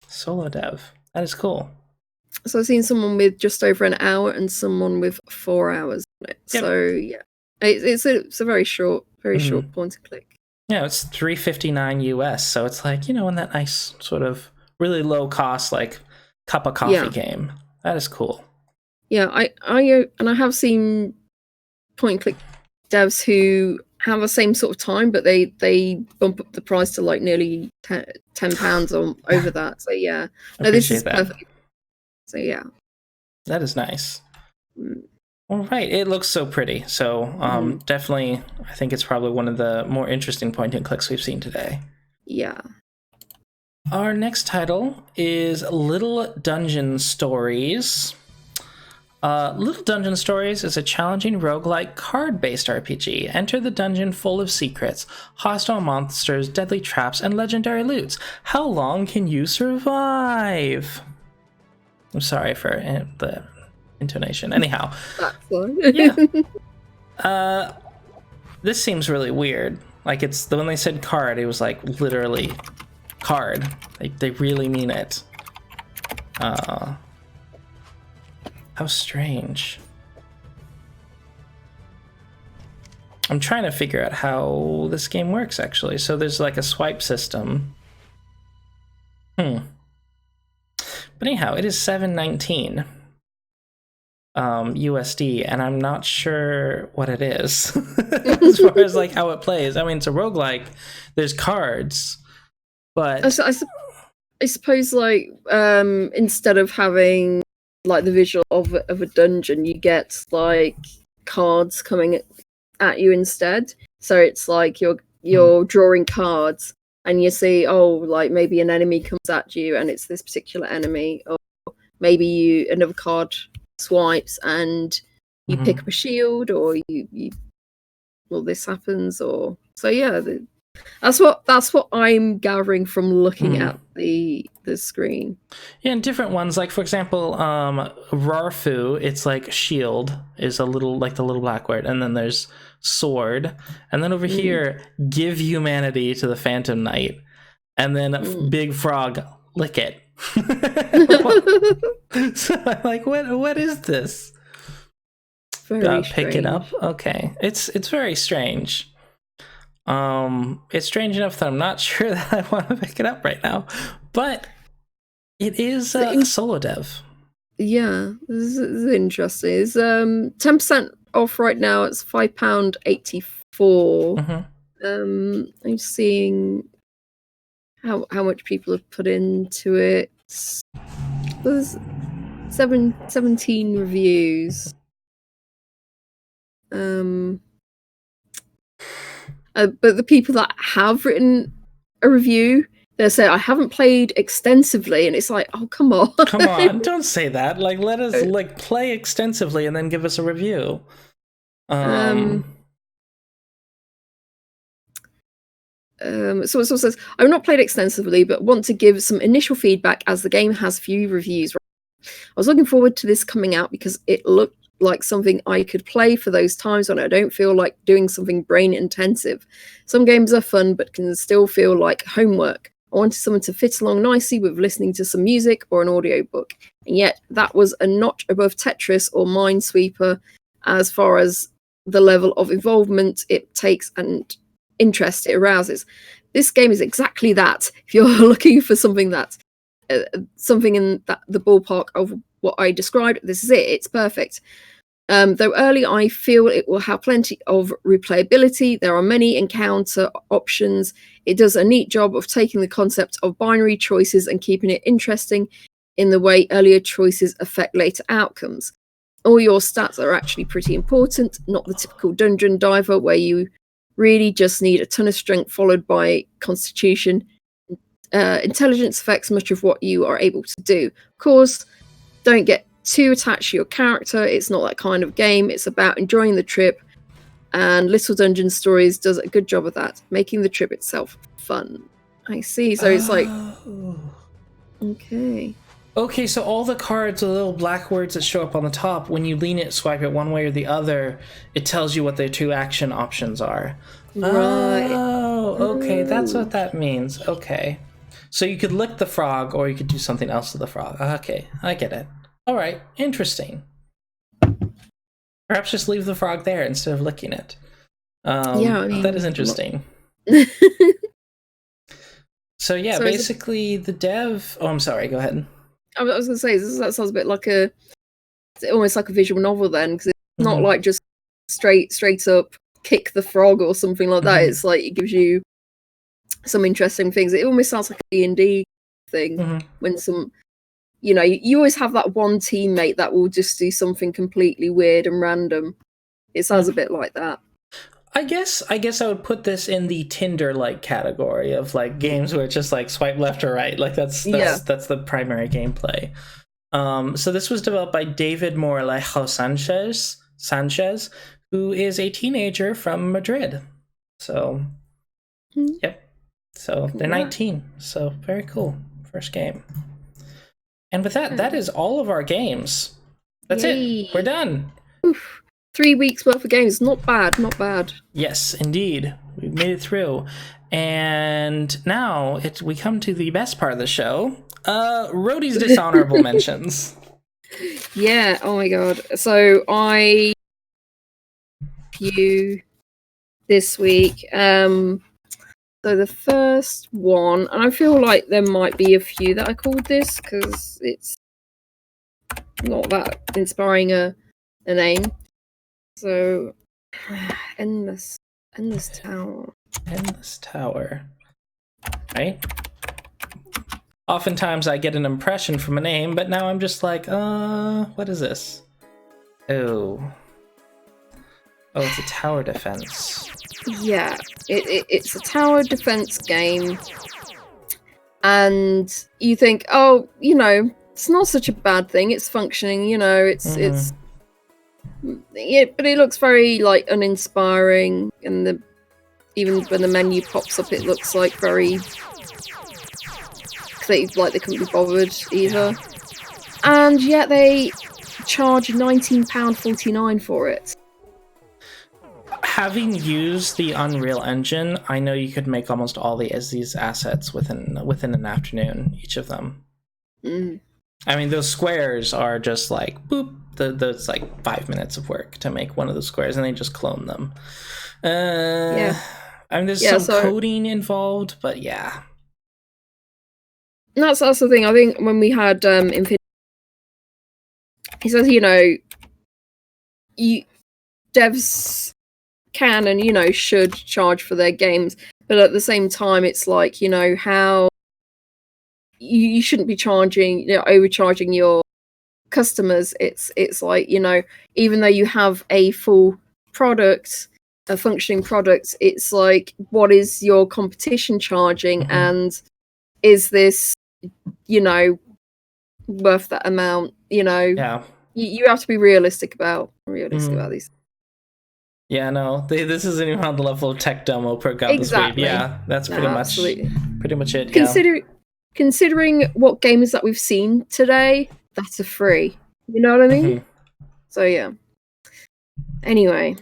solo dev. That is cool. So I've seen someone with just over an hour and someone with 4 hours on it. Yep. So yeah, it's a very short point and click. Yeah, it's $3.59 US, so it's like, in that nice sort of really low cost, like cup of coffee game. That is cool. Yeah, I have seen point and click devs who have the same sort of time, but they bump up the price to like nearly £10 or over that. So yeah, no, this is perfect. So yeah, that is nice. All right, it looks so pretty. So definitely, I think it's probably one of the more interesting point and clicks we've seen today. Yeah. Our next title is Little Dungeon Stories. Little Dungeon Stories is a challenging roguelike card-based RPG. Enter the dungeon full of secrets, hostile monsters, deadly traps, and legendary loots. How long can you survive? I'm sorry for the intonation. Anyhow. That's fun. Yeah. This seems really weird. Like, when they said card, it was like literally card. They really mean it. How strange. I'm trying to figure out how this game works, actually. So there's like a swipe system. But anyhow, it is $7.19 USD, and I'm not sure what it is as far as like how it plays. I mean, it's a roguelike. There's cards, but I suppose like instead of having like the visual of a dungeon, you get like cards coming at you instead. So it's like you're drawing cards, and you see, like maybe an enemy comes at you, and it's this particular enemy, or maybe another card swipes and you pick up a shield, or you this happens, or so yeah. That's what I'm gathering from looking at the screen. Yeah, and different ones, like for example, Rarfu, it's like shield is a little like the little black word, and then there's sword, and then over here, give humanity to the Phantom Knight, and then Big Frog, lick it. So I'm like, what is this? Very pick it up. Okay, it's very strange. It's strange enough that I'm not sure that I want to pick it up right now, but it is a solo dev. Yeah, this is interesting. It's 10% off right now. It's £5.84. I'm seeing how much people have put into it. There's 17 reviews. But the people that have written a review, they say I haven't played extensively, and it's like, oh, come on. Come on, don't say that. Like, let us like play extensively and then give us a review. So it says, I've not played extensively, but want to give some initial feedback as the game has few reviews. I was looking forward to this coming out because it looked like something I could play for those times when I don't feel like doing something brain intensive. Some games are fun, but can still feel like homework. I wanted someone to fit along nicely with listening to some music or an audiobook. And yet that was a notch above Tetris or Minesweeper as far as the level of involvement it takes and interest it arouses. This game is exactly that. If you're looking for something that something in the ballpark of what I described, this is it. It's perfect. Though early, I feel it will have plenty of replayability. There are many encounter options. It does a neat job of taking the concept of binary choices and keeping it interesting in the way earlier choices affect later outcomes. All your stats are actually pretty important, not the typical dungeon diver where you really just need a ton of strength followed by constitution. Intelligence affects much of what you are able to do. Of course, don't get too attached to your character. It's not that kind of game. It's about enjoying the trip, and Little Dungeon Stories does a good job of that, making the trip itself fun. I see. So it's like, okay, so all the cards, the little black words that show up on the top, when you lean it, swipe it one way or the other, it tells you what the two action options are. Right. Oh, okay, that's what that means. Okay. So you could lick the frog, or you could do something else to the frog. Okay, I get it. All right, interesting. Perhaps just leave the frog there instead of licking it. Yeah, I mean, that is interesting. So yeah, so basically the dev... Oh, I'm sorry, go ahead. I was going to say, that sounds a bit like almost like a visual novel then, because it's not like just straight up kick the frog or something like that. It's like it gives you some interesting things. It almost sounds like a D&D thing when some... You know, you always have that one teammate that will just do something completely weird and random. It sounds a bit like that. I guess I would put this in the Tinder-like category of like games where it's just like swipe left or right. Like that's the primary gameplay. So this was developed by David Moralejo Sanchez, who is a teenager from Madrid. So, yep. So they're 19. So very cool. First game. And with that, that is all of our games. That's it. We're done. Oof. 3 weeks worth of games. Not bad, not bad. Yes, indeed. We've made it through. And now we come to the best part of the show. Roadie's dishonorable mentions. Yeah, oh my god. So I you this week. So the first one, and I feel like there might be a few that I called this because it's not that inspiring a name. So, Endless Tower. Endless Tower. Right? Oftentimes I get an impression from a name, but now I'm just like, what is this? Oh, it's a tower defense. Yeah, it's a tower defense game, and you think, oh, you know, it's not such a bad thing. It's functioning, you know. It's yeah, but it looks very like uninspiring, and even when the menu pops up, it looks like very like they couldn't be bothered either. And yet they charge £19.49 for it. Having used the Unreal Engine, I know you could make almost all these assets within an afternoon, each of them. I mean, those squares are just like boop. That's like 5 minutes of work to make one of the squares, and they just clone them. Yeah. I mean, there's Yeah, some coding involved, but yeah. And that's the thing. I think when we had Infinity, he says, devs can and should charge for their games, but at the same time, it's like how you shouldn't be charging, overcharging your customers. It's like even though you have a full product, a functioning product, it's like, what is your competition charging, and is this worth that amount? Yeah. You have to be realistic about these. Yeah, no, this isn't even on the level of tech demo per got Exactly. this week. Yeah, that's pretty much it. Considering what games that we've seen today, that's a free. You know what I mean? So yeah. Anyway,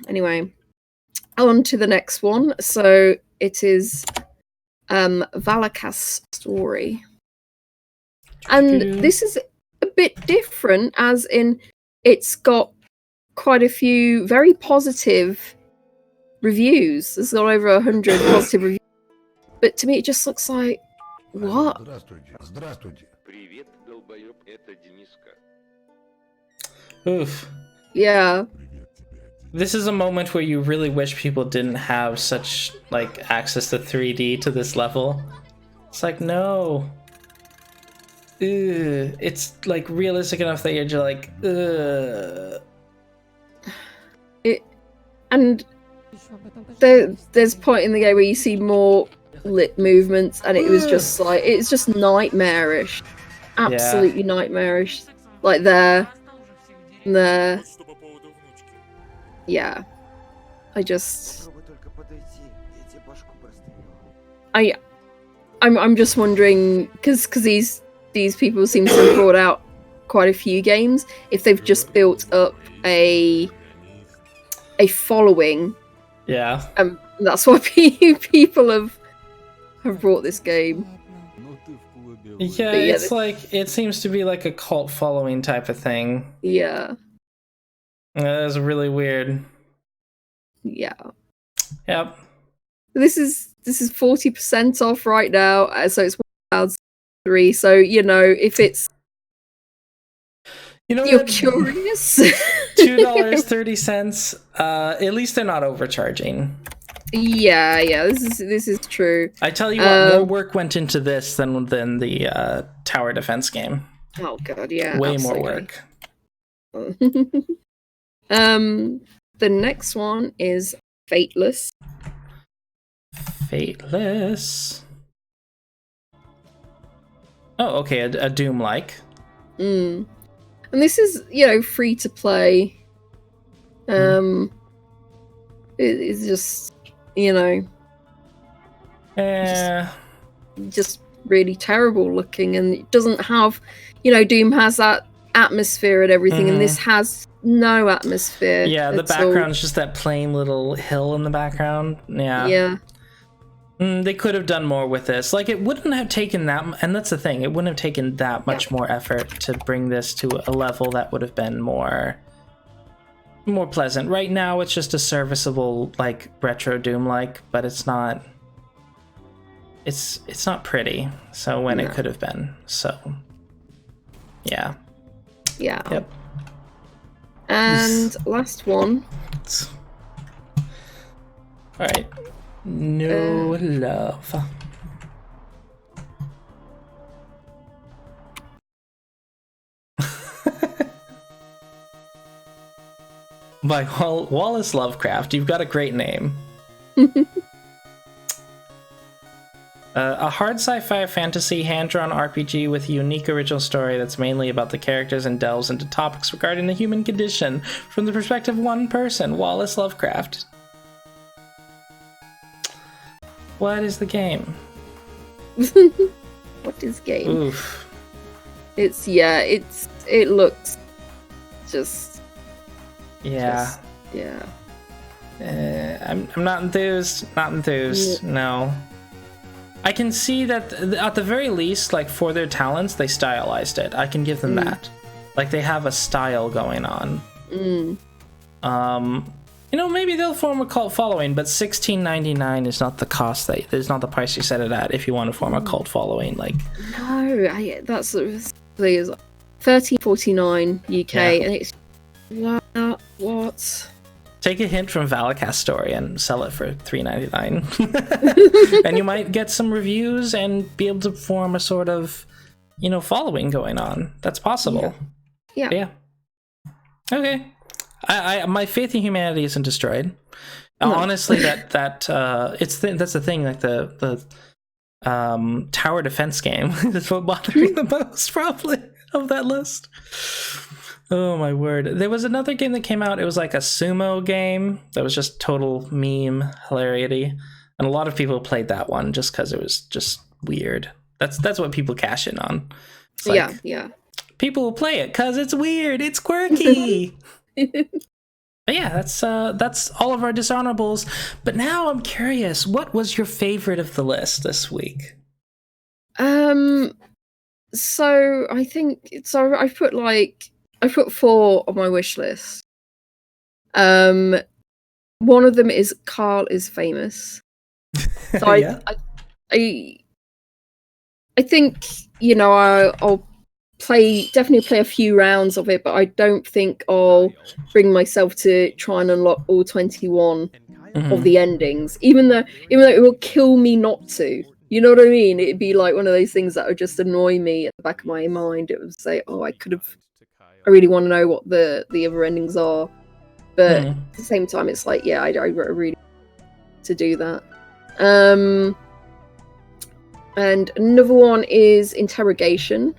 on to the next one. So it is Valakast's story. And this is a bit different, as in it's got quite a few very positive reviews. There's got over 100 positive reviews. But to me, it just looks like, what? Oof. Yeah. This is a moment where you really wish people didn't have such access to 3D to this level. It's like, no. Ugh. It's realistic enough that you're just like, ugh. And there's a point in the game where you see more lip movements, and it was just like, it's just nightmarish. Absolutely nightmarish. Like there. Yeah. I'm just wondering, because these people seem to have brought out quite a few games, if they've just built up a following. Yeah. That's why people have brought this game. Yeah, it's it seems to be like a cult following type of thing. Yeah. That's really weird. Yeah. Yep. This is 40% off right now, so it's £1.03. So if it's you're curious, $2.30. At least they're not overcharging. Yeah. This is true. I tell you what, more work went into this than the tower defense game. Oh god, yeah. Way absolutely. more work. The next one is Fateless. Oh, okay, a Doom-like. And this is, free to play. It's just, just really terrible looking, and it doesn't have, Doom has that atmosphere and everything, and this has no atmosphere. Yeah, the background's just that plain little hill in the background. Yeah. They could have done more with this. It wouldn't have taken that, and that's the thing, it wouldn't have taken that much more effort to bring this to a level that would have been more pleasant. Right now, it's just a serviceable, retro Doom-like, but it's not. It's not pretty. So when it could have been. So, yeah. Yeah. Yep. And last one. All right. No love. By Wallace Lovecraft. You've got a great name. A hard sci-fi fantasy hand-drawn RPG with a unique original story that's mainly about the characters and delves into topics regarding the human condition from the perspective of one person, Wallace Lovecraft. What is the game? What is game? Oof. It looks just. Yeah. I'm not enthused. No. I can see that at the very least, for their talents, they stylized it. I can give them that. They have a style going on. maybe they'll form a cult following, but $16.99 is not the cost that is not the price you set it at if you want to form a cult following. Like, no, that's $13.49 UK, and it's what? Take a hint from Valacast Story and sell it for $3.99, and you might get some reviews and be able to form a sort of, following going on. That's possible. Yeah. Okay. I my faith in humanity isn't destroyed. No. Honestly, that's the thing. Like the tower defense game is what bothered me the most, probably, of that list. Oh my word! There was another game that came out. It was like a sumo game that was just total meme hilarity, and a lot of people played that one just because it was just weird. That's what people cash in on. It's like, yeah. People will play it because it's weird. It's quirky. But yeah, that's all of our dishonorables. But now I'm curious, what was your favorite of the list this week? So I put 4 on my wish list. One of them is Carl is Famous. So Yeah. I think I'll definitely play a few rounds of it, but I don't think I'll bring myself to try and unlock all 21 of the endings, even though it will kill me not to. You know what I mean? It'd be like one of those things that would just annoy me at the back of my mind. It would say, I really want to know what the other endings are, but at the same time, it's like, I really to do that. And another one is Interrogation.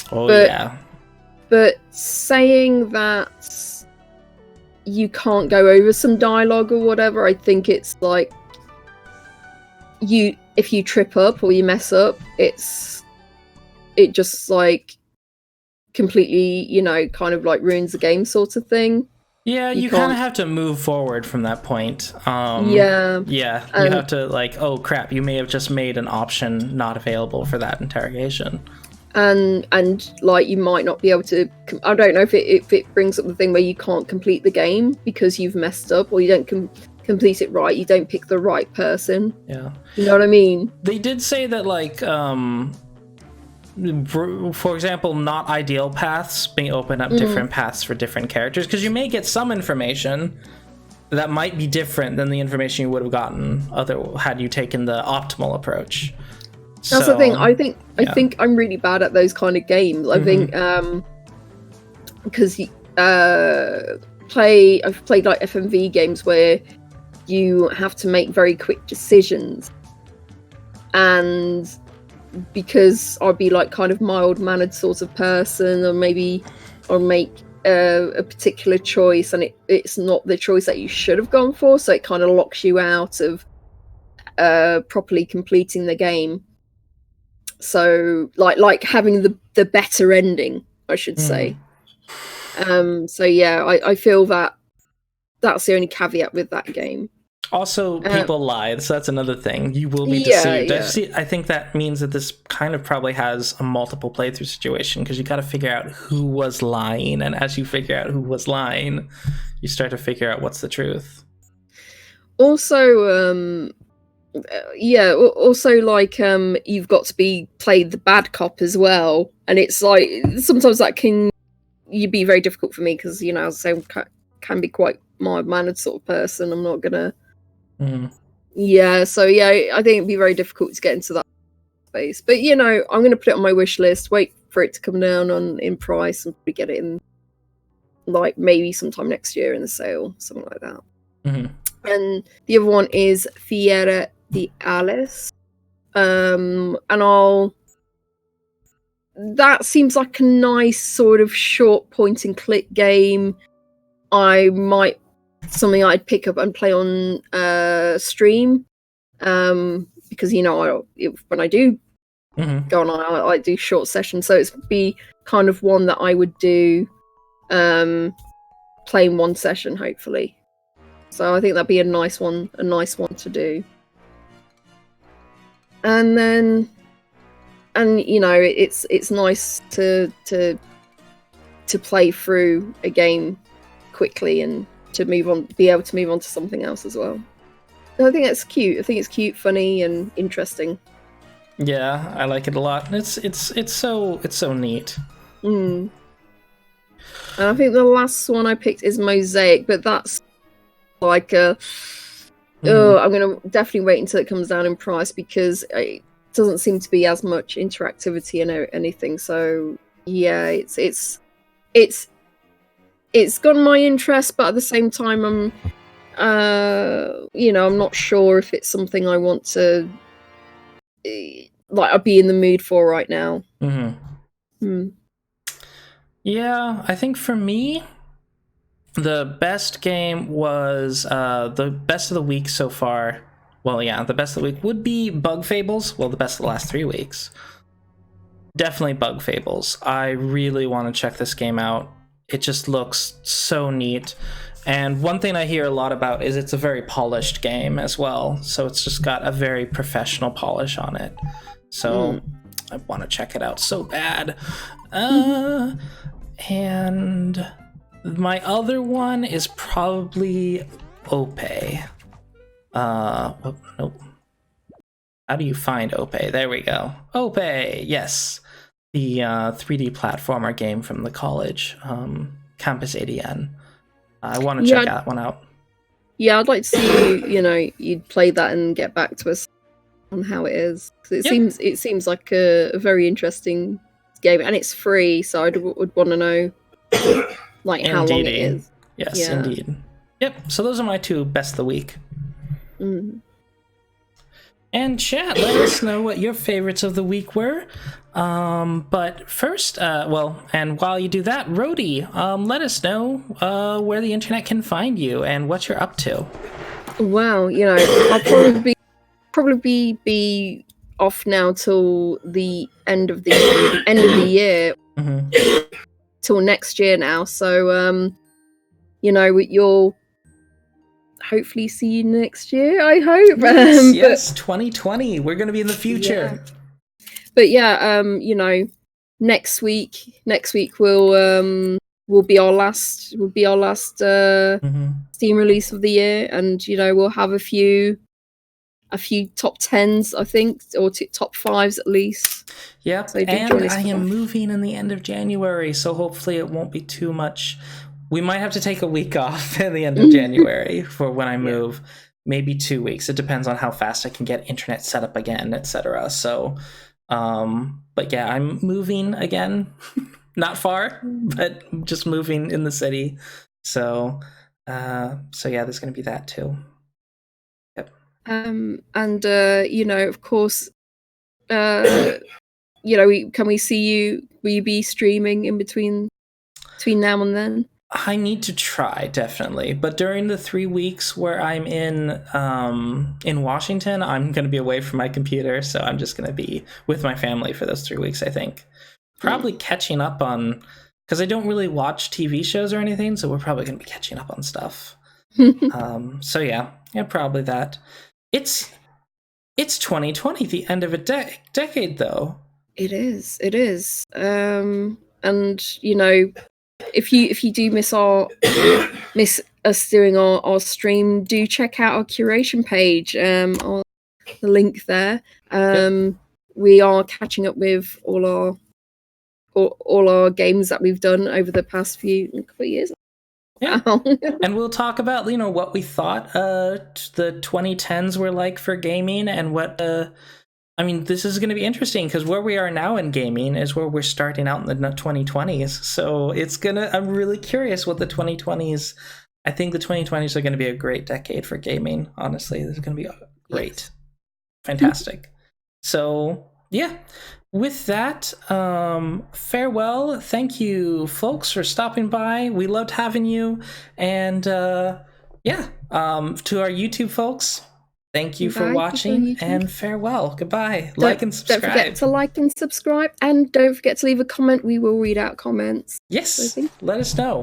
But saying that you can't go over some dialogue or whatever, I think it's like if you trip up or you mess up, it just like completely, kind of like ruins the game sort of thing. Yeah, you kind of have to move forward from that point. You have to like, oh crap, you may have just made an option not available for that interrogation. And like you might not be able to. I don't know if it brings up the thing where you can't complete the game because you've messed up or you don't complete it right. You don't pick the right person. Yeah, you know what I mean. They did say that like, for example, not ideal paths may open up different paths for different characters because you may get some information that might be different than the information you would have gotten had you taken the optimal approach. That's the thing. I think I'm really bad at those kind of games. I think because I've played like FMV games where you have to make very quick decisions, and because I'd be like kind of mild-mannered sort of person, or maybe I'll make a particular choice and it's not the choice that you should have gone for, so it kind of locks you out of properly completing the game. So like having the better ending, I should say. So yeah, I feel that's the only caveat with that game. Also, people lie, so that's another thing. You will be deceived. I think that means that this kind of probably has a multiple playthrough situation because you got to figure out who was lying, and as you figure out who was lying, you start to figure out what's the truth. Also, like you've got to play the bad cop as well, and it's like sometimes that can be very difficult for me because as I say, I can be quite mild-mannered sort of person. I'm not gonna. I think it'd be very difficult to get into that space. But I'm gonna put it on my wish list. Wait for it to come down in price and probably get it in like maybe sometime next year in the sale, something like that. And the other one is Feria de Alice. That seems like a nice sort of short point and click game. Something I'd pick up and play on stream, because when I do go on, I do short sessions, so it'd be kind of one that I would do play in one session, hopefully. So I think that'd be a nice one to do. And then, it's nice to play through a game quickly and to be able to move on to something else as well. I think it's cute. I think it's cute, funny, and interesting. Yeah, I like it a lot. It's so neat. And I think the last one I picked is Mosaic, but that's like I'm gonna definitely wait until it comes down in price because it doesn't seem to be as much interactivity and anything. So yeah, it's got my interest, but at the same time, I'm I'm not sure if it's something I want to I'd be in the mood for right now. Yeah, I think for me, the best game was the best of the week so far. Well, yeah, the best of the week would be Bug Fables. Well, the best of the last 3 weeks. Definitely Bug Fables. I really want to check this game out. It just looks so neat. And one thing I hear a lot about is it's a very polished game as well. So it's just got a very professional polish on it. So I want to check it out so bad. And my other one is probably Ope. Nope. How do you find Ope? There we go. Ope, yes. The 3D platformer game from the college, Campus ADN. I want to check that one out. Yeah, I'd like to see you'd play that and get back to us on how it is. It seems like a very interesting game, and it's free, so I would want to know how long it is. Yes, indeed. Yep. So those are my 2 best of the week. And chat, let us know what your favorites of the week were. But first, and while you do that, Rody, let us know where the internet can find you and what you're up to. Well, I'll probably be off now till the end of the year, till next year now. So, you'll hopefully see you next year, I hope. Yes, 2020. We're going to be in the future. Yeah. But yeah, next week will be our last Steam release of the year, and we'll have a few top 10s, I think, or top 5s at least. Yeah, so and I am moving in the end of January, so hopefully it won't be too much. We might have to take a week off at the end of January for when I move. Maybe 2 weeks. It depends on how fast I can get internet set up again, etc. So, but yeah, I'm moving again. Not far, but just moving in the city. So yeah, there's going to be that too. Yep. And of course, can we see you? Will you be streaming in between now and then? I need to try, definitely. But during the 3 weeks where I'm in Washington, I'm going to be away from my computer, so I'm just going to be with my family for those 3 weeks, I think. Probably catching up on... Because I don't really watch TV shows or anything, so we're probably going to be catching up on stuff. So yeah, probably that. It's 2020, the end of a decade, though. It is. And, if you do miss us doing our stream, do check out our curation page, or the link there. We are catching up with all our games that we've done over the past couple of years. Yeah. And we'll talk about what we thought the 2010s were like for gaming, and what this is going to be interesting because where we are now in gaming is where we're starting out in the 2020s. So I'm really curious what the 2020s. I think the 2020s are going to be a great decade for gaming. Honestly, this is going to be great, fantastic. So yeah. With that, farewell. Thank you, folks, for stopping by. We loved having you. And to our YouTube folks, thank you for watching, and farewell. Goodbye. Like and subscribe. Don't forget to like and subscribe, and don't forget to leave a comment. We will read out comments. Yes, let us know.